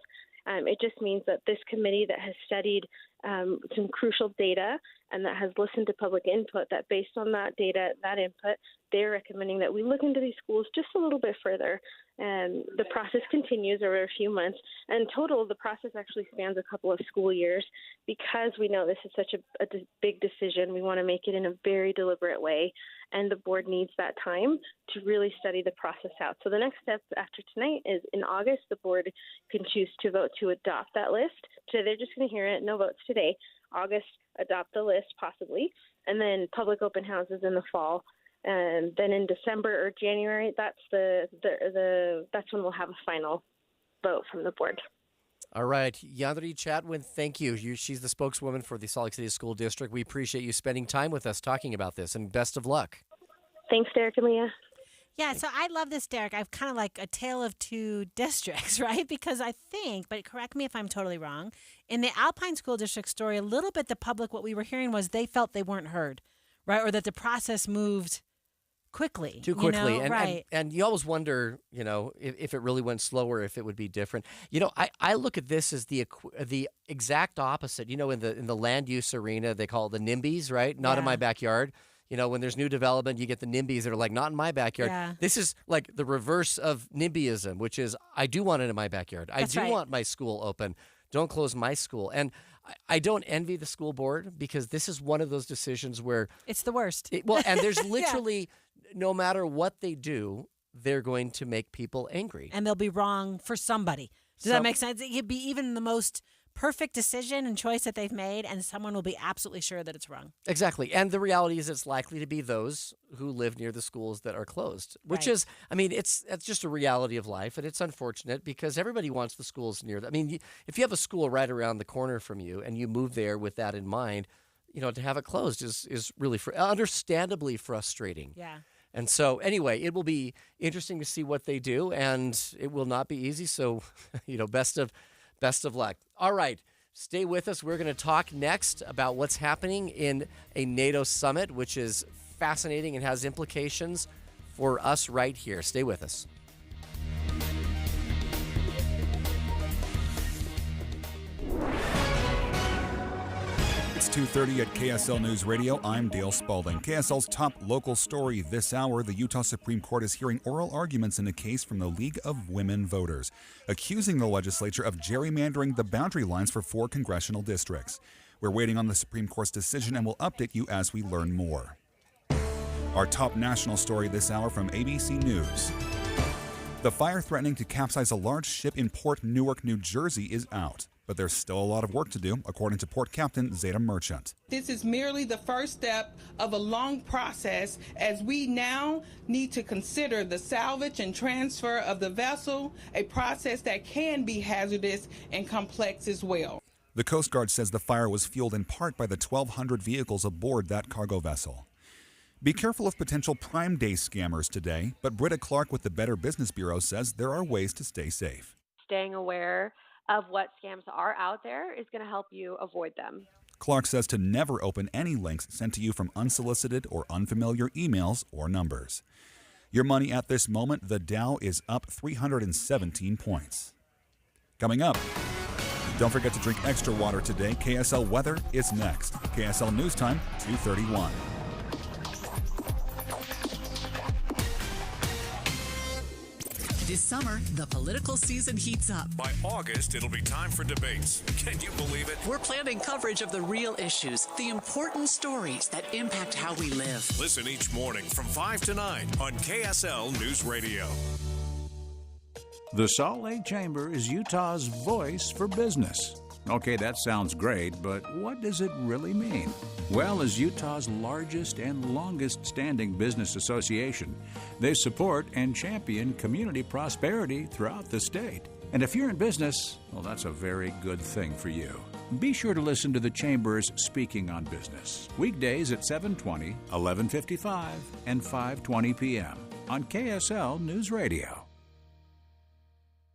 It just means that this committee that has studied some crucial data and that has listened to public input, that based on that data, that input, they're recommending that we look into these schools just a little bit further. And the process continues over a few months. And in total, the process actually spans a couple of school years. Because we know this is such a big decision, we want to make it in a very deliberate way. And the board needs that time to really study the process out. So the next step after tonight is in August, the board can choose to vote to adopt that list. So they're just going to hear it, no votes today. August, adopt the list possibly, and then public open houses in the fall. And then in December or January, that's that's when we'll have a final vote from the board. All right. Yandri Chatwin, thank you. She's the spokeswoman for the Salt Lake City School District. We appreciate you spending time with us talking about this, and best of luck. Thanks, Derek and Leah. Yeah, so I love this, Derek. I've kind of like a tale of two districts, right? Because I think, but correct me if I'm totally wrong, in the Alpine School District story, a little bit the public, what we were hearing was they felt they weren't heard, right? Or that the process moved quickly. Too quickly. You know? Right. And you always wonder, if it really went slower, if it would be different. I look at this as the exact opposite. In the land use arena, they call it the NIMBYs, right? Not in my backyard. When there's new development, you get the NIMBYs that are like, not in my backyard. Yeah. This is like the reverse of NIMBYism, which is, I do want it in my backyard. I do want my school open. Don't close my school. And I don't envy the school board because this is one of those decisions where... It's the worst. And there's literally, no matter what they do, they're going to make people angry. And they'll be wrong for somebody. Does that make sense? It could be even the most perfect decision and choice that they've made, and someone will be absolutely sure that it's wrong. Exactly. And the reality is it's likely to be those who live near the schools that are closed, which is, it's just a reality of life, and it's unfortunate because everybody wants the schools near them. If you have a school right around the corner from you and you move there with that in mind, to have it closed is really understandably frustrating. Yeah. And so, anyway, it will be interesting to see what they do, and it will not be easy. So, best of luck. All right, stay with us. We're going to talk next about what's happening in a NATO summit, which is fascinating and has implications for us right here. Stay with us. It's 2:30 at KSL News Radio. I'm Dale Spalding. KSL's top local story this hour, the Utah Supreme Court is hearing oral arguments in a case from the League of Women Voters, accusing the legislature of gerrymandering the boundary lines for 4 congressional districts. We're waiting on the Supreme Court's decision and will update you as we learn more. Our top national story this hour from ABC News. The fire threatening to capsize a large ship in Port Newark, New Jersey is out. But there's still a lot of work to do, according to Port Captain Zeta Merchant. This is merely the first step of a long process, as we now need to consider the salvage and transfer of the vessel, a process that can be hazardous and complex as well. The Coast Guard says the fire was fueled in part by the 1,200 vehicles aboard that cargo vessel. Be careful of potential Prime Day scammers today, but Britta Clark with the Better Business Bureau says there are ways to stay safe. Staying aware of what scams are out there is going to help you avoid them. Clark says to never open any links sent to you from unsolicited or unfamiliar emails or numbers. Your money at this moment, the Dow is up 317 points. Coming up, don't forget to drink extra water today. KSL weather is next. KSL News Time, 2:31. This summer, the political season heats up. By August, it'll be time for debates. Can you believe it? We're planning coverage of the real issues, the important stories that impact how we live. Listen each morning from 5 to 9 on KSL News Radio. The Salt Lake Chamber is Utah's voice for business. Okay, that sounds great, but what does it really mean? Well, as Utah's largest and longest-standing business association, they support and champion community prosperity throughout the state. And if you're in business, well, that's a very good thing for you. Be sure to listen to the Chamber's Speaking on Business, weekdays at 7:20, 11:55, and 5:20 p.m. on KSL News Radio.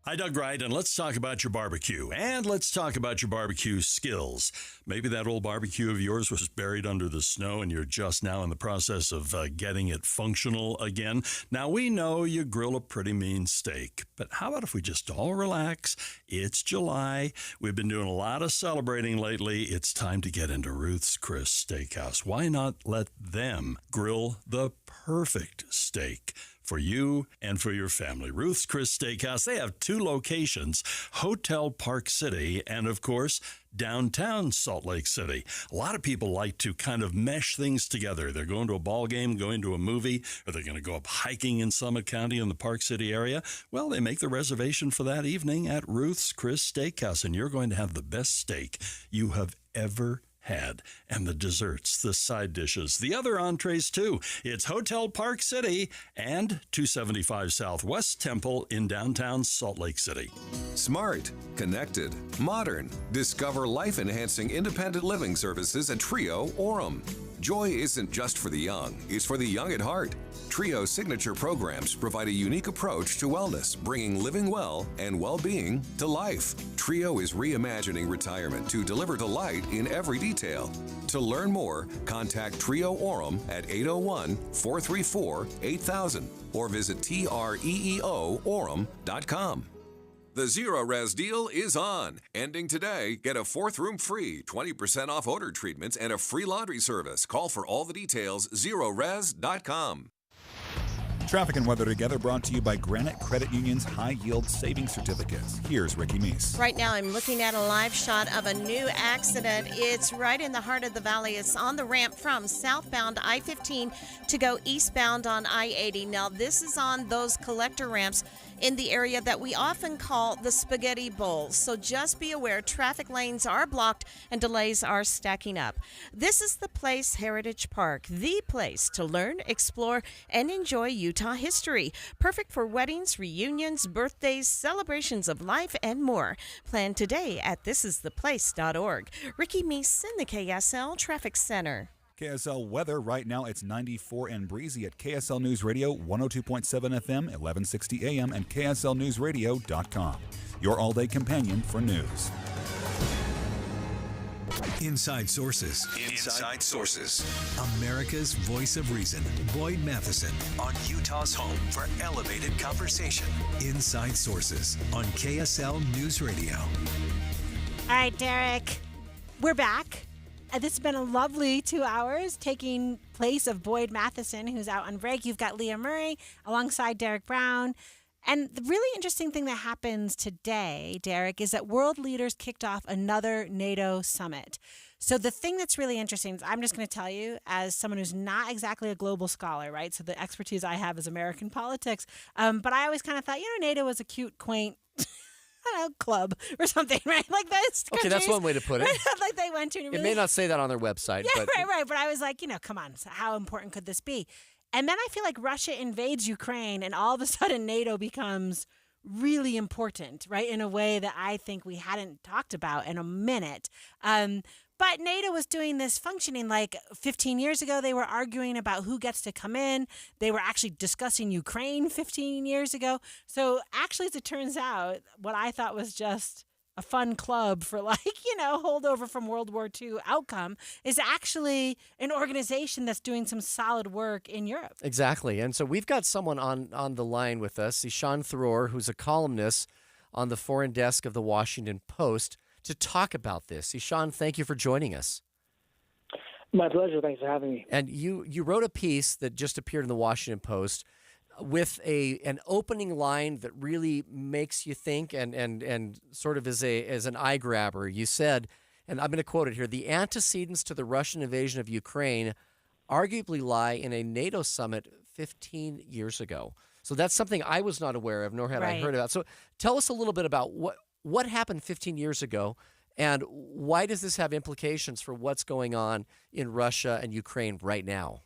Hi, Doug Wright, and let's talk about your barbecue. And let's talk about your barbecue skills. Maybe that old barbecue of yours was buried under the snow and you're just now in the process of getting it functional again. Now, we know you grill a pretty mean steak, but how about if we just all relax? It's July. We've been doing a lot of celebrating lately. It's time to get into Ruth's Chris Steakhouse. Why not let them grill the perfect steak for you and for your family? Ruth's Chris Steakhouse, they have 2 locations, Hotel Park City and, of course, downtown Salt Lake City. A lot of people like to kind of mesh things together. They're going to a ball game, going to a movie, or they're going to go up hiking in Summit County in the Park City area. Well, they make the reservation for that evening at Ruth's Chris Steakhouse, and you're going to have the best steak you have ever had. And the desserts, the side dishes, the other entrees too. It's Hotel Park City and 275 Southwest Temple in downtown Salt Lake City. Smart, connected, modern. Discover life-enhancing independent living services at Trio Orem. Joy isn't just for the young, it's for the young at heart. Trio's signature programs provide a unique approach to wellness, bringing living well and well-being to life. Trio is reimagining retirement to deliver delight in every detail. To learn more, contact Trio Orem at 801-434-8000 or visit treeorem.com. The Zero Res deal is on. Ending today. Get a 4th room free, 20% off odor treatments, and a free laundry service. Call for all the details, zerores.com. Traffic and weather together brought to you by Granite Credit Union's High Yield Savings Certificates. Here's Ricky Meese. Right now I'm looking at a live shot of a new accident. It's right in the heart of the valley. It's on the ramp from southbound I-15 to go eastbound on I-80. Now this is on those collector ramps in the area that we often call the Spaghetti Bowl. So just be aware, traffic lanes are blocked and delays are stacking up. This is the place, Heritage Park, the place to learn, explore, and enjoy Utah history. Perfect for weddings, reunions, birthdays, celebrations of life, and more. Plan today at thisistheplace.org. Ricky Meese in the KSL Traffic Center. KSL weather right now, it's 94 and breezy at KSL News Radio, 102.7 FM, 1160 AM, and KSLNewsRadio.com. Your all-day companion for news. Inside Sources. Inside Sources. America's voice of reason. Boyd Matheson on Utah's home for elevated conversation. Inside Sources on KSL News Radio. All right, Derek, we're back. This has been a lovely 2 hours, taking place of Boyd Matheson, who's out on break. You've got Leah Murray alongside Derek Brown. And the really interesting thing that happens today, Derek, is that world leaders kicked off another NATO summit. So the thing that's really interesting is I'm just going to tell you, as someone who's not exactly a global scholar, right? So the expertise I have is American politics. But I always kind of thought, NATO was a cute, quaint don't know, club or something, right? Like those Okay, that's one way to put it. Like they went to. It may not say that on their website. Yeah, but right. But I was like, come on, how important could this be? And then I feel like Russia invades Ukraine, and all of a sudden NATO becomes really important, right? In a way that I think we hadn't talked about in a minute. But NATO was doing this functioning like 15 years ago. They were arguing about who gets to come in. They were actually discussing Ukraine 15 years ago. So actually, as it turns out, what I thought was just a fun club for holdover from World War II outcome is actually an organization that's doing some solid work in Europe. Exactly. And so we've got someone on the line with us, Ishan Tharoor, who's a columnist on the foreign desk of the Washington Post, to talk about this. Ishan, thank you for joining us. My pleasure. Thanks for having me. And you wrote a piece that just appeared in the Washington Post with an opening line that really makes you think and sort of as an eye grabber. You said, and I'm going to quote it here, the antecedents to the Russian invasion of Ukraine arguably lie in a NATO summit 15 years ago. So that's something I was not aware of, nor had I heard about. So tell us a little bit about what happened 15 years ago, and why does this have implications for what's going on in Russia and Ukraine right now?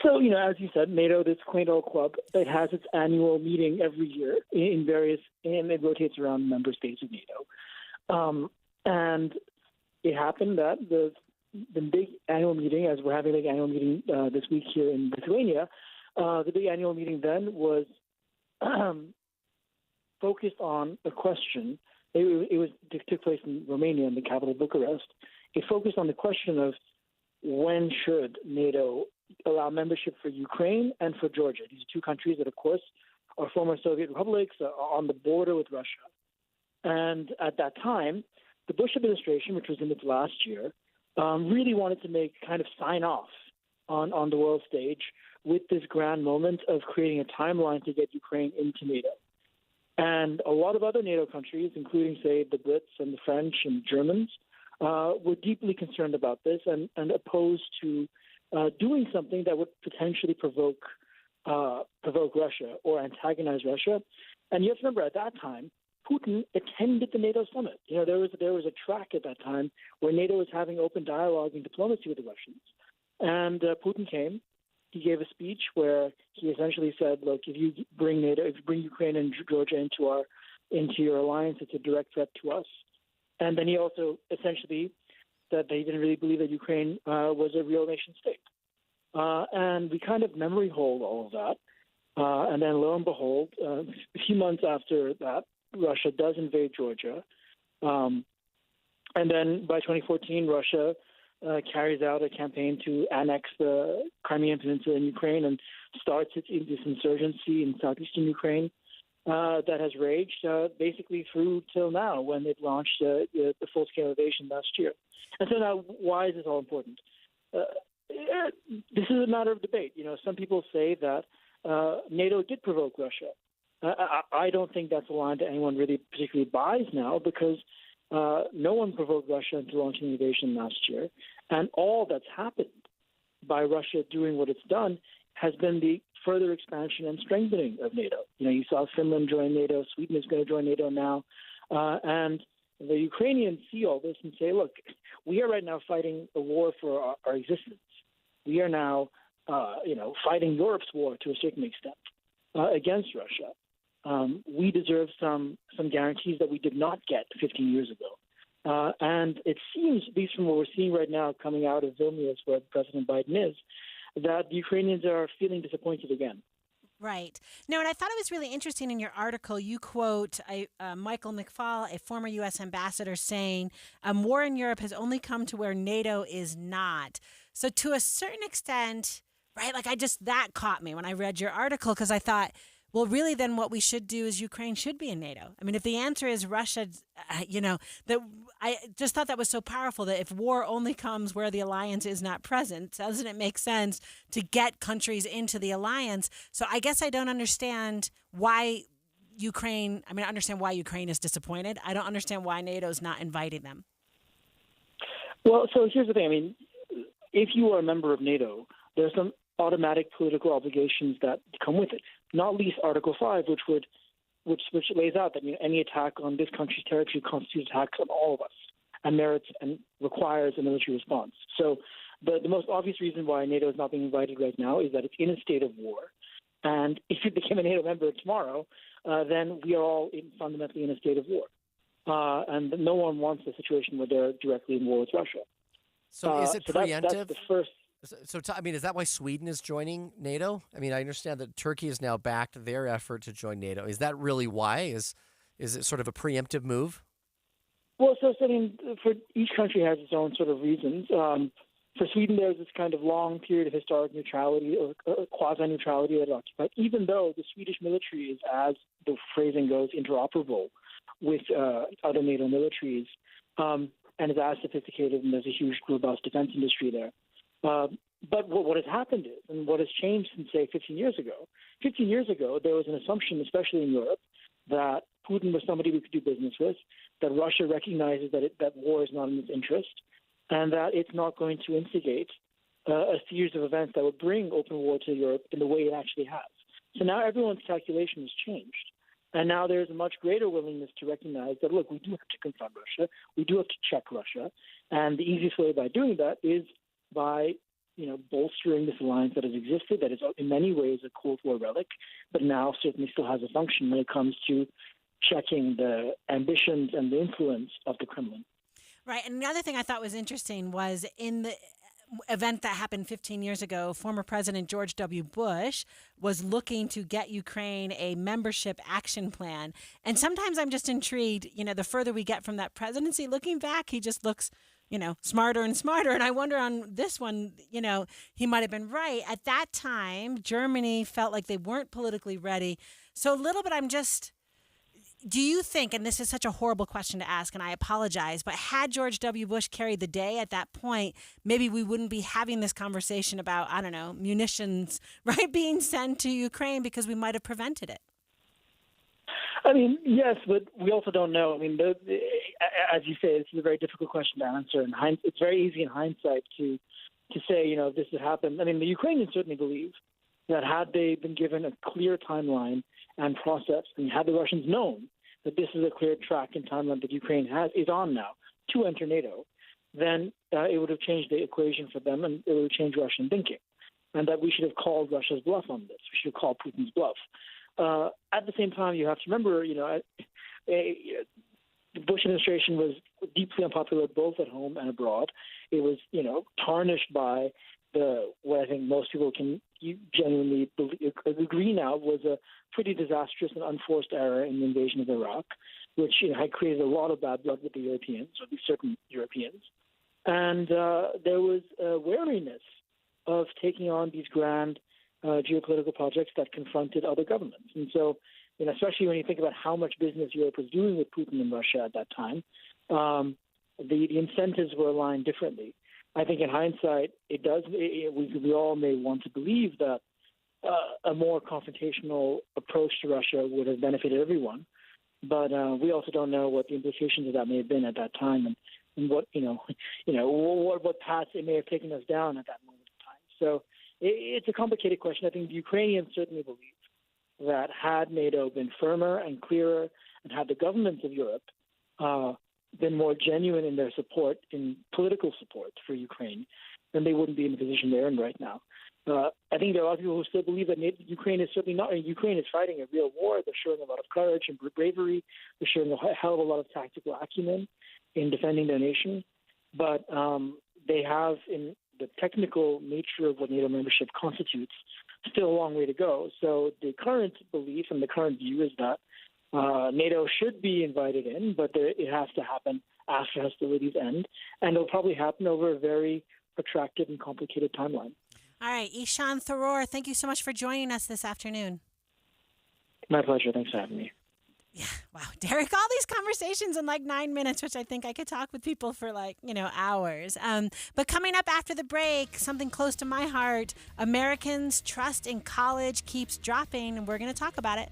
So, as you said, NATO, this quaint old club, it has its annual meeting every year and it rotates around member states of NATO. And it happened that the big annual meeting, as we're having the annual meeting this week here in Lithuania, the big annual meeting then was focused on a question. It took place in Romania, in the capital Bucharest. It focused on the question of when should NATO allow membership for Ukraine and for Georgia. These are two countries that, of course, are former Soviet republics, are on the border with Russia. And at that time, the Bush administration, which was in its last year, really wanted to sign off on the world stage with this grand moment of creating a timeline to get Ukraine into NATO. And a lot of other NATO countries, including, say, the Brits and the French and Germans, were deeply concerned about this and opposed to doing something that would potentially provoke Russia or antagonize Russia. And you have to remember, at that time, Putin attended the NATO summit. There was a track at that time where NATO was having open dialogue and diplomacy with the Russians. And Putin came. He gave a speech where he essentially said, "Look, if you bring Ukraine and Georgia into your alliance, it's a direct threat to us." And then he also essentially said that he didn't really believe that Ukraine was a real nation state. And we kind of memory hold all of that. And then lo and behold, a few months after that, Russia does invade Georgia. And then by 2014, Russia carries out a campaign to annex the Crimean Peninsula in Ukraine and starts this insurgency in southeastern Ukraine that has raged basically through till now, when it launched the full-scale invasion last year. And so now, why is this all important? This is a matter of debate. Some people say that NATO did provoke Russia. I don't think that's a line that anyone really particularly buys now, because no one provoked Russia into launching the invasion last year. And all that's happened by Russia doing what it's done has been the further expansion and strengthening of NATO. You saw Finland join NATO. Sweden is going to join NATO now. And the Ukrainians see all this and say, look, we are right now fighting a war for our existence. We are now, fighting Europe's war to a certain extent against Russia. We deserve some guarantees that we did not get 15 years ago. And it seems, at least from what we're seeing right now coming out of Vilnius, where President Biden is, that the Ukrainians are feeling disappointed again. Right. No, and I thought it was really interesting in your article, you quote Michael McFaul, a former U.S. ambassador, saying, war in Europe has only come to where NATO is not. So to a certain extent, right, that caught me when I read your article, because I thought, well, really, then what we should do is Ukraine should be in NATO. I mean, if the answer is Russia, that I just thought that was so powerful, that if war only comes where the alliance is not present, doesn't it make sense to get countries into the alliance? So I guess I don't understand why Ukraine, I understand why Ukraine is disappointed. I don't understand why NATO is not inviting them. Well, so here's the thing. If you are a member of NATO, there's some automatic political obligations that come with it, not least Article 5, which would which lays out that any attack on this country's territory constitutes attacks on all of us and merits and requires a military response. So the most obvious reason why NATO is not being invited right now is that it's in a state of war. And if it became a NATO member tomorrow, then we are all fundamentally in a state of war. And no one wants a situation where they're directly in war with Russia. So is it preemptive? That's the first. So, is that why Sweden is joining NATO? I mean, I understand that Turkey has now backed their effort to join NATO. Is that really why? Is it sort of a preemptive move? Well, for each country has its own sort of reasons. For Sweden, there's this kind of long period of historic neutrality or quasi-neutrality that it occupied, even though the Swedish military is, as the phrasing goes, interoperable with other NATO militaries and is as sophisticated, and there's a huge, robust defense industry there. But what has happened is, and what has changed since, say, 15 years ago, there was an assumption, especially in Europe, that Putin was somebody we could do business with, that Russia recognizes that war is not in its interest, and that it's not going to instigate a series of events that would bring open war to Europe in the way it actually has. So now everyone's calculation has changed. And now there's a much greater willingness to recognize that, look, we do have to confront Russia. We do have to check Russia. And the easiest way by doing that is by, bolstering this alliance that has existed, that is in many ways a Cold War relic, but now certainly still has a function when it comes to checking the ambitions and the influence of the Kremlin. Right. And another thing I thought was interesting was in the event that happened 15 years ago, former President George W. Bush was looking to get Ukraine a membership action plan. And sometimes I'm just intrigued, the further we get from that presidency, looking back, he just looks, smarter and smarter. And I wonder on this one, he might have been right. At that time, Germany felt like they weren't politically ready. So a little bit do you think, and this is such a horrible question to ask, and I apologize, but had George W. Bush carried the day at that point, maybe we wouldn't be having this conversation about, munitions, right, being sent to Ukraine because we might have prevented it? I mean, yes, but we also don't know. I mean, as you say, this is a very difficult question to answer. And it's very easy in hindsight to say, if this had happened. I mean, the Ukrainians certainly believe that had they been given a clear timeline and process, and had the Russians known that this is a clear track and timeline that Ukraine is on now to enter NATO, then it would have changed the equation for them, and it would have changed Russian thinking, and that we should have called Russia's bluff on this. We should have called Putin's bluff. At the same time, you have to remember, the Bush administration was deeply unpopular both at home and abroad. It was, tarnished by what I think most people can genuinely agree now was a pretty disastrous and unforced error in the invasion of Iraq, which had created a lot of bad blood with the Europeans, or at least certain Europeans. And there was a wariness of taking on these grand geopolitical projects that confronted other governments. And so, especially when you think about how much business Europe was doing with Putin and Russia at that time, the incentives were aligned differently. I think in hindsight, we all may want to believe that a more confrontational approach to Russia would have benefited everyone. But we also don't know what the implications of that may have been at that time, and what what paths it may have taken us down at that moment in time. So it's a complicated question. I think the Ukrainians certainly believe that had NATO been firmer and clearer, and had the governments of Europe been more genuine in their support, in political support for Ukraine, then they wouldn't be in the position they're in right now. I think there are a lot of people who still believe that Ukraine is certainly not. Ukraine is fighting a real war. They're showing a lot of courage and bravery. They're showing a hell of a lot of tactical acumen in defending their nation. But they have, in the technical nature of what NATO membership constitutes, still a long way to go. So the current belief and the current view is that NATO should be invited in, but it has to happen after hostilities end, and it'll probably happen over a very protracted and complicated timeline. All right, Ishan Tharoor, thank you so much for joining us this afternoon. My pleasure. Thanks for having me. Yeah, wow, Derek, all these conversations in 9 minutes, which I think I could talk with people for hours. But coming up after the break, something close to my heart, Americans' trust in college keeps dropping, and we're going to talk about it.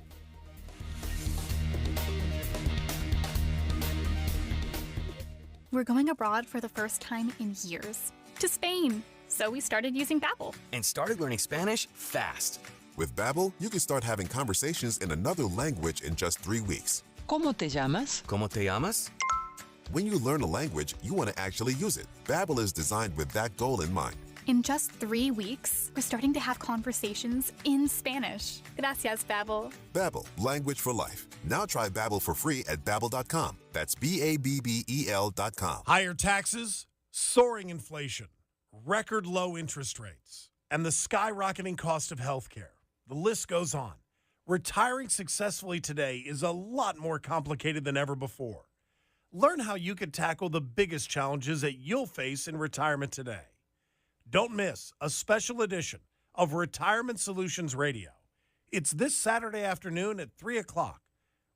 We're going abroad for the first time in years, to Spain. So we started using Babbel. And started learning Spanish fast. With Babbel, you can start having conversations in another language in just 3 weeks. ¿Cómo te llamas? ¿Cómo te llamas? When you learn a language, you want to actually use it. Babbel is designed with that goal in mind. In just 3 weeks, we're starting to have conversations in Spanish. Gracias, Babbel. Babbel, language for life. Now try Babbel for free at Babbel.com. That's Babbel.com. Higher taxes, soaring inflation, record low interest rates, and the skyrocketing cost of healthcare. The list goes on. Retiring successfully today is a lot more complicated than ever before. Learn how you can tackle the biggest challenges that you'll face in retirement today. Don't miss a special edition of Retirement Solutions Radio. It's this Saturday afternoon at 3 o'clock,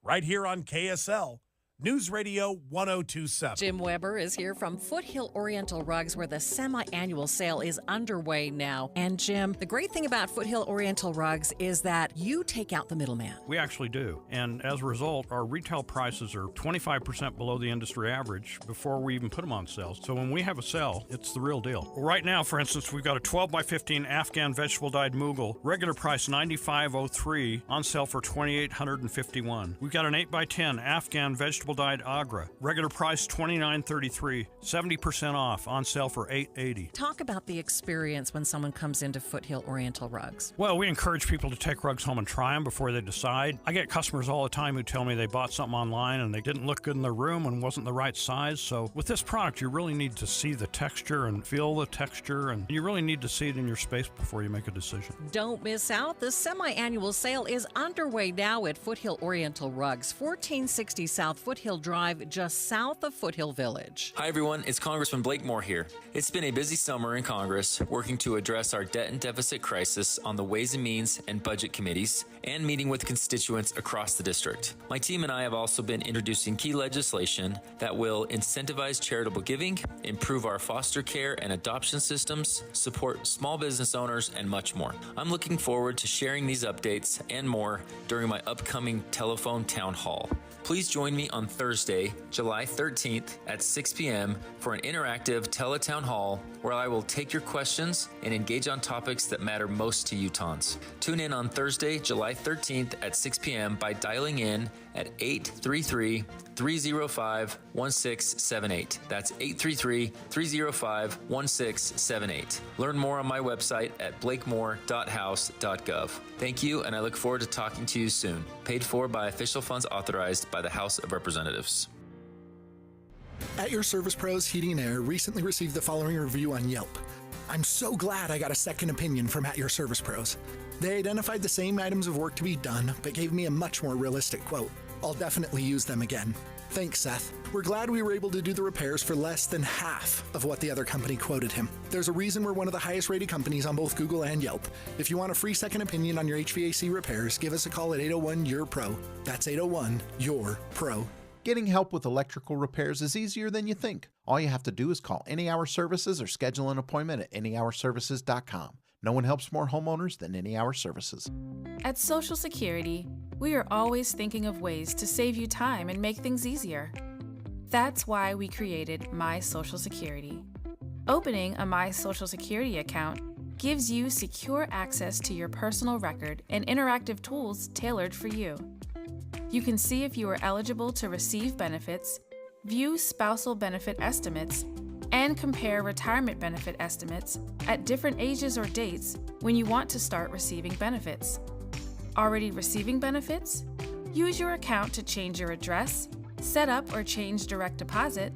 right here on KSL News Radio 1027. Jim Weber is here from Foothill Oriental Rugs, where the semi-annual sale is underway now. And Jim, the great thing about Foothill Oriental Rugs is that you take out the middleman. We actually do. And as a result, our retail prices are 25% below the industry average before we even put them on sale. So when we have a sale, it's the real deal. Right now, for instance, we've got a 12x15 Afghan vegetable dyed Mughal, regular price $95.03, on sale for $2,851. We've got an 8x10 Afghan vegetable dyed Agra, regular price $29.33, 70% off, on sale for $880. Talk about the experience when someone comes into Foothill Oriental Rugs. Well, we encourage people to take rugs home and try them before they decide. I get customers all the time who tell me they bought something online and they didn't look good in their room and wasn't the right size. So with this product, you really need to see the texture and feel the texture, and you really need to see it in your space before you make a decision. Don't miss out. The semi-annual sale is underway now at Foothill Oriental Rugs, 1460 South Foothill Drive, just south of Foothill Village. Hi everyone, it's Congressman Blake Moore here. It's been a busy summer in Congress, working to address our debt and deficit crisis on the Ways and Means and Budget committees, and meeting with constituents across the district. My team and I have also been introducing key legislation that will incentivize charitable giving, improve our foster care and adoption systems, support small business owners, and much more. I'm looking forward to sharing these updates and more during my upcoming telephone town hall. Please join me on Thursday, July 13th at 6 p.m. for an interactive teletown hall where I will take your questions and engage on topics that matter most to Utahns. Tune in on Thursday, July 13th at 6 p.m. by dialing in at 833-305-1678. That's 833-305-1678. Learn more on my website at blakemore.house.gov. Thank you, and I look forward to talking to you soon. Paid for by official funds authorized by the House of Representatives. At Your Service Pros Heating and Air recently received the following review on Yelp. I'm so glad I got a second opinion from At Your Service Pros. They identified the same items of work to be done, but gave me a much more realistic quote. I'll definitely use them again. Thanks, Seth. We're glad we were able to do the repairs for less than half of what the other company quoted him. There's a reason we're one of the highest rated companies on both Google and Yelp. If you want a free second opinion on your HVAC repairs, give us a call at 801-YOUR-PRO. That's 801-YOUR-PRO. Getting help with electrical repairs is easier than you think. All you have to do is call Any Hour Services or schedule an appointment at anyhourservices.com. No one helps more homeowners than Any Hour Services. At Social Security, we are always thinking of ways to save you time and make things easier. That's why we created My Social Security. Opening a My Social Security account gives you secure access to your personal record and interactive tools tailored for you. You can see if you are eligible to receive benefits, view spousal benefit estimates, and compare retirement benefit estimates at different ages or dates when you want to start receiving benefits. Already receiving benefits? Use your account to change your address, set up or change direct deposit,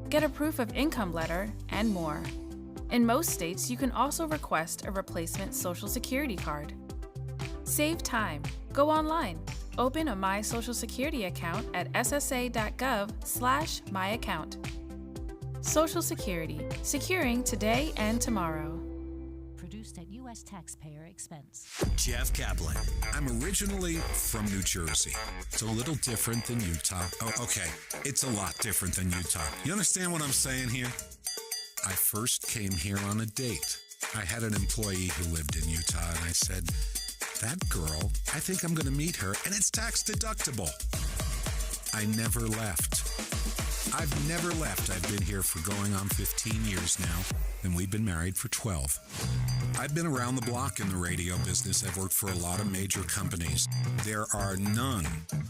get a proof of income letter, and more. In most states, you can also request a replacement Social Security card. Save time. Go online. Open a My Social Security account at ssa.gov/myaccount. Social Security, securing today and tomorrow. Produced at U.S. taxpayer expense. Jeff Kaplan. I'm originally from New Jersey. It's a little different than Utah. Oh, okay. It's a lot different than Utah. You understand what I'm saying here? I first came here on a date. I had an employee who lived in Utah, and I said, that girl, I think I'm going to meet her, and it's tax deductible. I never left. I've never left. I've been here for going on 15 years now, and we've been married for 12. I've been around the block in the radio business. I've worked for a lot of major companies. There are none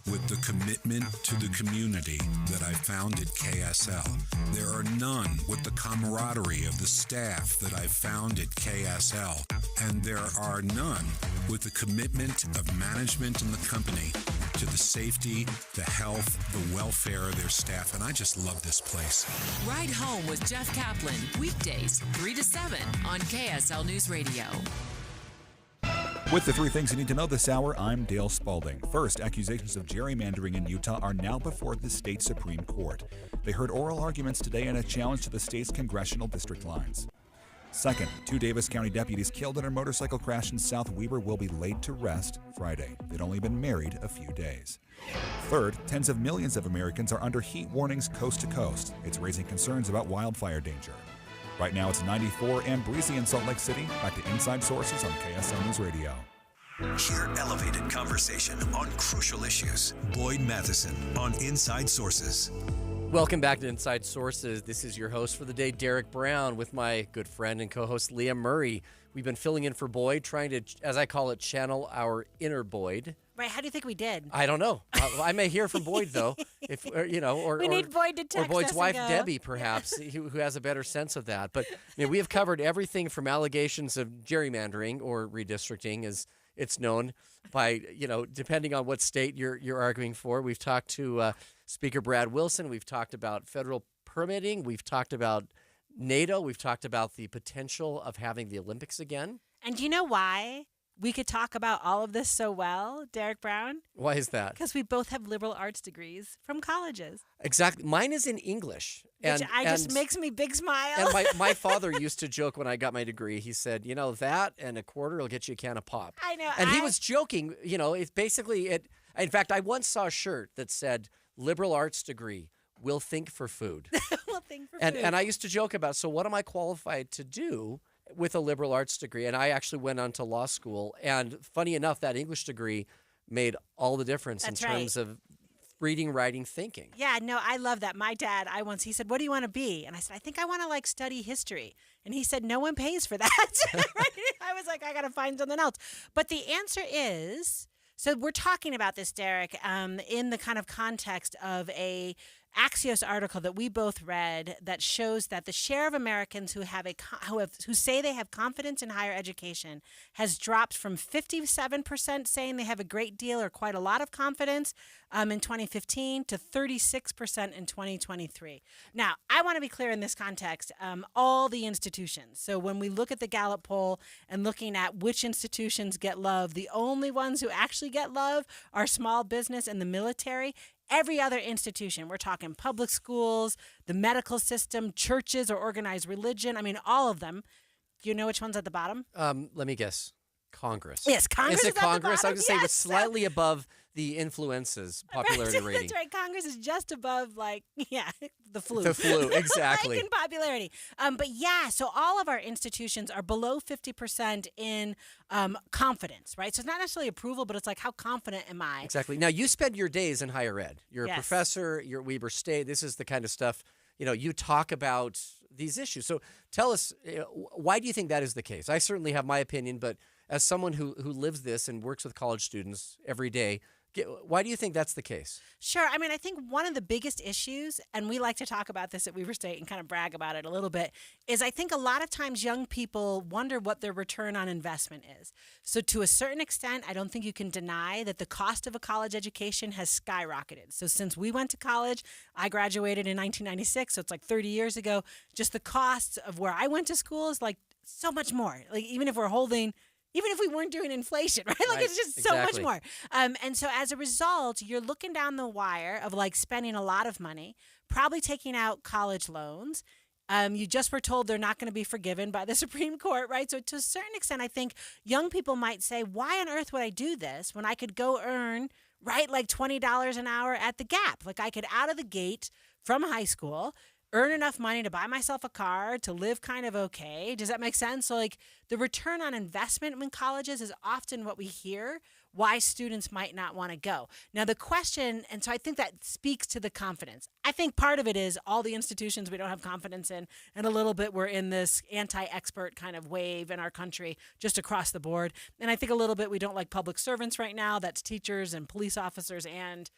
with the commitment to the community that I found at KSL. There are none with the camaraderie of the staff that I found at KSL. And there are none with the commitment of management and the company to the safety, the health, the welfare of their staff. And I just love this place. Ride Home with Jeff Kaplan, weekdays 3 to 7 on KSL News Radio. With the 3 things you need to know this hour, I'm Dale Spalding. First, accusations of gerrymandering in Utah are now before the state Supreme Court. They heard oral arguments today in a challenge to the state's congressional district lines. Second, 2 Davis County deputies killed in a motorcycle crash in South Weber will be laid to rest Friday. They'd only been married a few days. Third, tens of millions of Americans are under heat warnings coast to coast. It's raising concerns about wildfire danger. Right now it's 94 and breezy in Salt Lake City. Back to Inside Sources on KSL News Radio. Hear elevated conversation on crucial issues. Boyd Matheson on Inside Sources. Welcome back to Inside Sources. This is your host for the day, Derek Brown, with my good friend and co-host Leah Murray. We've been filling in for Boyd, trying to, as I call it, channel our inner Boyd. Right? How do you think we did? I don't know. I may hear from Boyd though, if we need Boyd to text Boyd's us wife and go. Debbie, perhaps, who has a better sense of that. But we have covered everything from allegations of gerrymandering or redistricting, as it's known by depending on what state you're arguing for. We've talked to Speaker Brad Wilson. We've talked about federal permitting. We've talked about NATO. We've talked about the potential of having the Olympics again. And do you know why we could talk about all of this so well, Derek Brown? Why is that? Because we both have liberal arts degrees from colleges. Exactly. Mine is in English. Which just makes me big smile. And my father used to joke when I got my degree. He said, that and a quarter will get you a can of pop. I know. And he was joking. It's basically it. In fact, I once saw a shirt that said, liberal arts degree, will think for food. Will think for food. And I food. used to joke about, so what am I qualified to do with a liberal arts degree? And I actually went on to law school. And funny enough, that English degree made all the difference That's in terms of reading, writing, thinking. Yeah, no, I love that. My dad, he said, what do you want to be? And I said, I think I want to study history. And he said, no one pays for that. Right? I was like, I got to find something else. But the answer is, so we're talking about this, Derek, in the kind of context of a Axios article that we both read that shows that the share of Americans who say they have confidence in higher education has dropped from 57% saying they have a great deal or quite a lot of confidence in 2015 to 36% in 2023. Now, I want to be clear in this context, all the institutions. So when we look at the Gallup poll and looking at which institutions get love, the only ones who actually get love are small business and the military. Every other institution, we're talking public schools, the medical system, churches or organized religion. I mean, all of them. Do you know which one's at the bottom? Let me guess. Congress. Yes, Congress is is at the Congress? bottom. I was going to say it's slightly above the influenza's popularity rating. That's right. Congress is just above, the flu. The flu, exactly. In popularity. But yeah, so all of our institutions are below 50% in confidence, right? So it's not necessarily approval, but it's like, how confident am I? Exactly. Now, you spend your days in higher ed. You're a Yes. professor. You're at Weber State. This is the kind of stuff, you talk about these issues. So tell us, why do you think that is the case? I certainly have my opinion, but as someone who lives this and works with college students every day, why do you think that's the case? Sure. I mean, I think one of the biggest issues, and we like to talk about this at Weber State and kind of brag about it a little bit, is I think a lot of times young people wonder what their return on investment is. So to a certain extent, I don't think you can deny that the cost of a college education has skyrocketed. So since we went to college, I graduated in 1996, so it's like 30 years ago, just the costs of where I went to school is so much more. Even if we weren't doing inflation, right? It's just so much more. And so as a result, you're looking down the wire of spending a lot of money, probably taking out college loans. You just were told they're not going to be forgiven by the Supreme Court, right? So to a certain extent, I think young people might say, why on earth would I do this when I could go earn, right, $20 an hour at the Gap? I could out of the gate from high school, earn enough money to buy myself a car, to live kind of okay. Does that make sense? So the return on investment in colleges is often what we hear why students might not want to go. Now, the question, and so I think that speaks to the confidence. I think part of it is all the institutions we don't have confidence in, and a little bit we're in this anti-expert kind of wave in our country just across the board. And I think a little bit we don't like public servants right now. That's teachers and police officers and,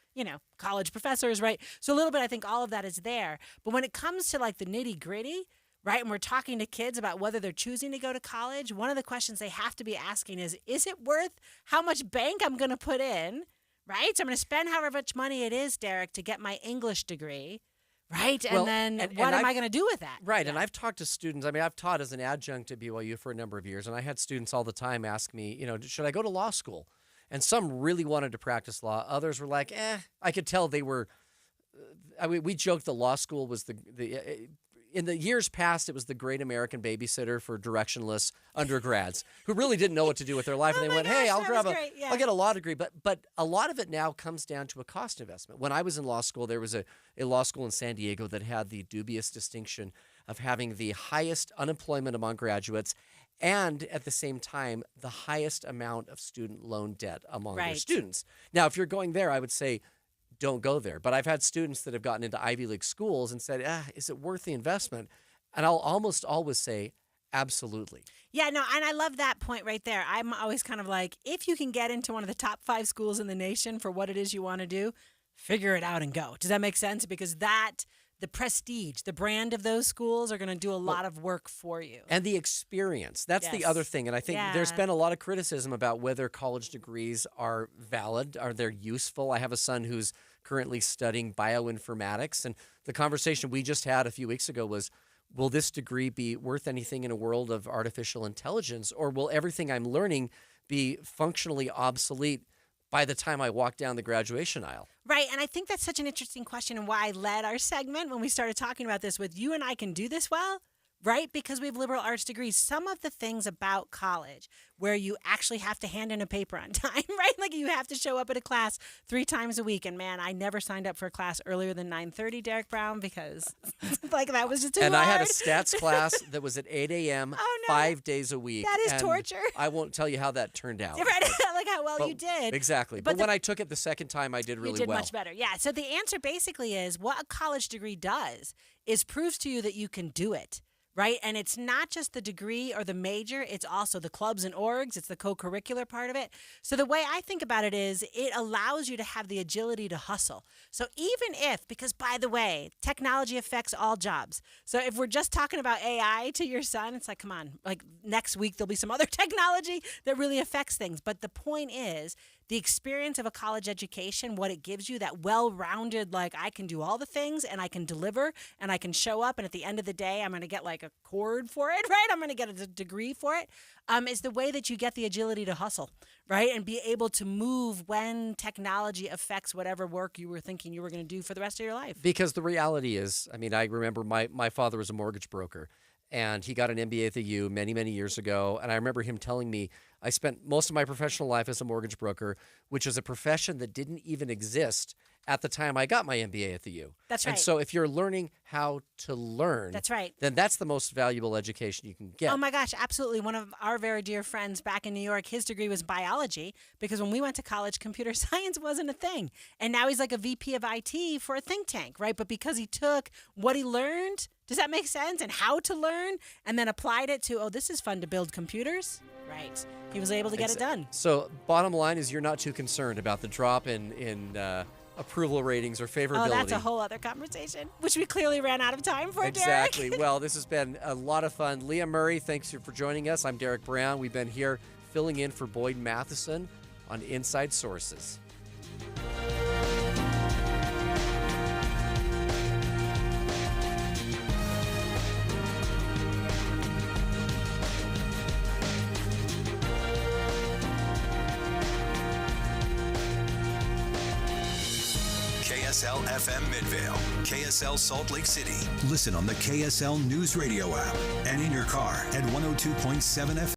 college professors, right? So a little bit, I think all of that is there. But when it comes to like the nitty-gritty, right, and we're talking to kids about whether they're choosing to go to college, one of the questions they have to be asking is it worth how much bank I'm going to put in, right? So I'm going to spend however much money it is, Derek, to get my English degree, right? And then what am I going to do with that? Right, and I've talked to students. I mean, I've taught as an adjunct at BYU for a number of years, and I had students all the time ask me, should I go to law school? And some really wanted to practice law. Others were like, I could tell they were. We joked that law school was in the years past, it was the great American babysitter for directionless undergrads who really didn't know what to do with their life. And they went, hey, I'll get a law degree. But a lot of it now comes down to a cost investment. When I was in law school, there was a law school in San Diego that had the dubious distinction of having the highest unemployment among graduates and at the same time, the highest amount of student loan debt among their students. Now, if you're going there, I would say, don't go there. But I've had students that have gotten into Ivy League schools and said, is it worth the investment? And I'll almost always say, absolutely. Yeah, no, and I love that point right there. I'm always kind of like, if you can get into one of the top 5 schools in the nation for what it is you want to do, figure it out and go. Does that make sense? Because the prestige, the brand of those schools are going to do a lot of work for you. And the experience. That's the other thing. And I think there's been a lot of criticism about whether college degrees are valid, are they useful. I have a son who's currently studying bioinformatics. And the conversation we just had a few weeks ago was, will this degree be worth anything in a world of artificial intelligence? Or will everything I'm learning be functionally obsolete by the time I walk down the graduation aisle? Right, and I think that's such an interesting question and why I led our segment when we started talking about this with you and I can do this well, right? Because we have liberal arts degrees. Some of the things about college where you actually have to hand in a paper on time, right? Like you have to show up at a class 3 times a week. And man, I never signed up for a class earlier than 9:30, Derek Brown, because like that was just too hard. And I had a stats class that was at 8 a.m. 5 days a week. That is torture. I won't tell you how that turned out. Right, like how well you did. Exactly. But when I took it the second time, I did really well. You did much better. Yeah. So the answer basically is what a college degree does is proves to you that you can do it. Right? And it's not just the degree or the major, it's also the clubs and orgs, it's the co-curricular part of it. So the way I think about it is it allows you to have the agility to hustle. So even if, because by the way, technology affects all jobs. So if we're just talking about AI to your son, it's like, come on, like next week there'll be some other technology that really affects things. But the point is, the experience of a college education, what it gives you, that well-rounded, like I can do all the things and I can deliver and I can show up and at the end of the day, I'm going to get like a cord for it, right? I'm going to get a degree for it, is the way that you get the agility to hustle, right? And be able to move when technology affects whatever work you were thinking you were going to do for the rest of your life. Because the reality is, I mean, I remember my father was a mortgage broker. And he got an MBA at the U many, many years ago. And I remember him telling me, I spent most of my professional life as a mortgage broker, which is a profession that didn't even exist at the time I got my MBA at the U. That's right. And so if you're learning how to learn, that's right, then that's the most valuable education you can get. Oh my gosh, absolutely. One of our very dear friends back in New York, his degree was biology because when we went to college, computer science wasn't a thing. And now he's like a VP of IT for a think tank, right? But because he took what he learned, does that make sense? And how to learn and then applied it to, this is fun to build computers. Right. He was able to get it done. So bottom line is you're not too concerned about the drop in approval ratings or favorability. Oh, that's a whole other conversation, which we clearly ran out of time for, exactly. Derek. Well, this has been a lot of fun. Leah Murray, thanks for joining us. I'm Derek Brown. We've been here filling in for Boyd Matheson on Inside Sources. KSL FM Midvale, KSL Salt Lake City. Listen on the KSL News Radio app and in your car at 102.7 FM.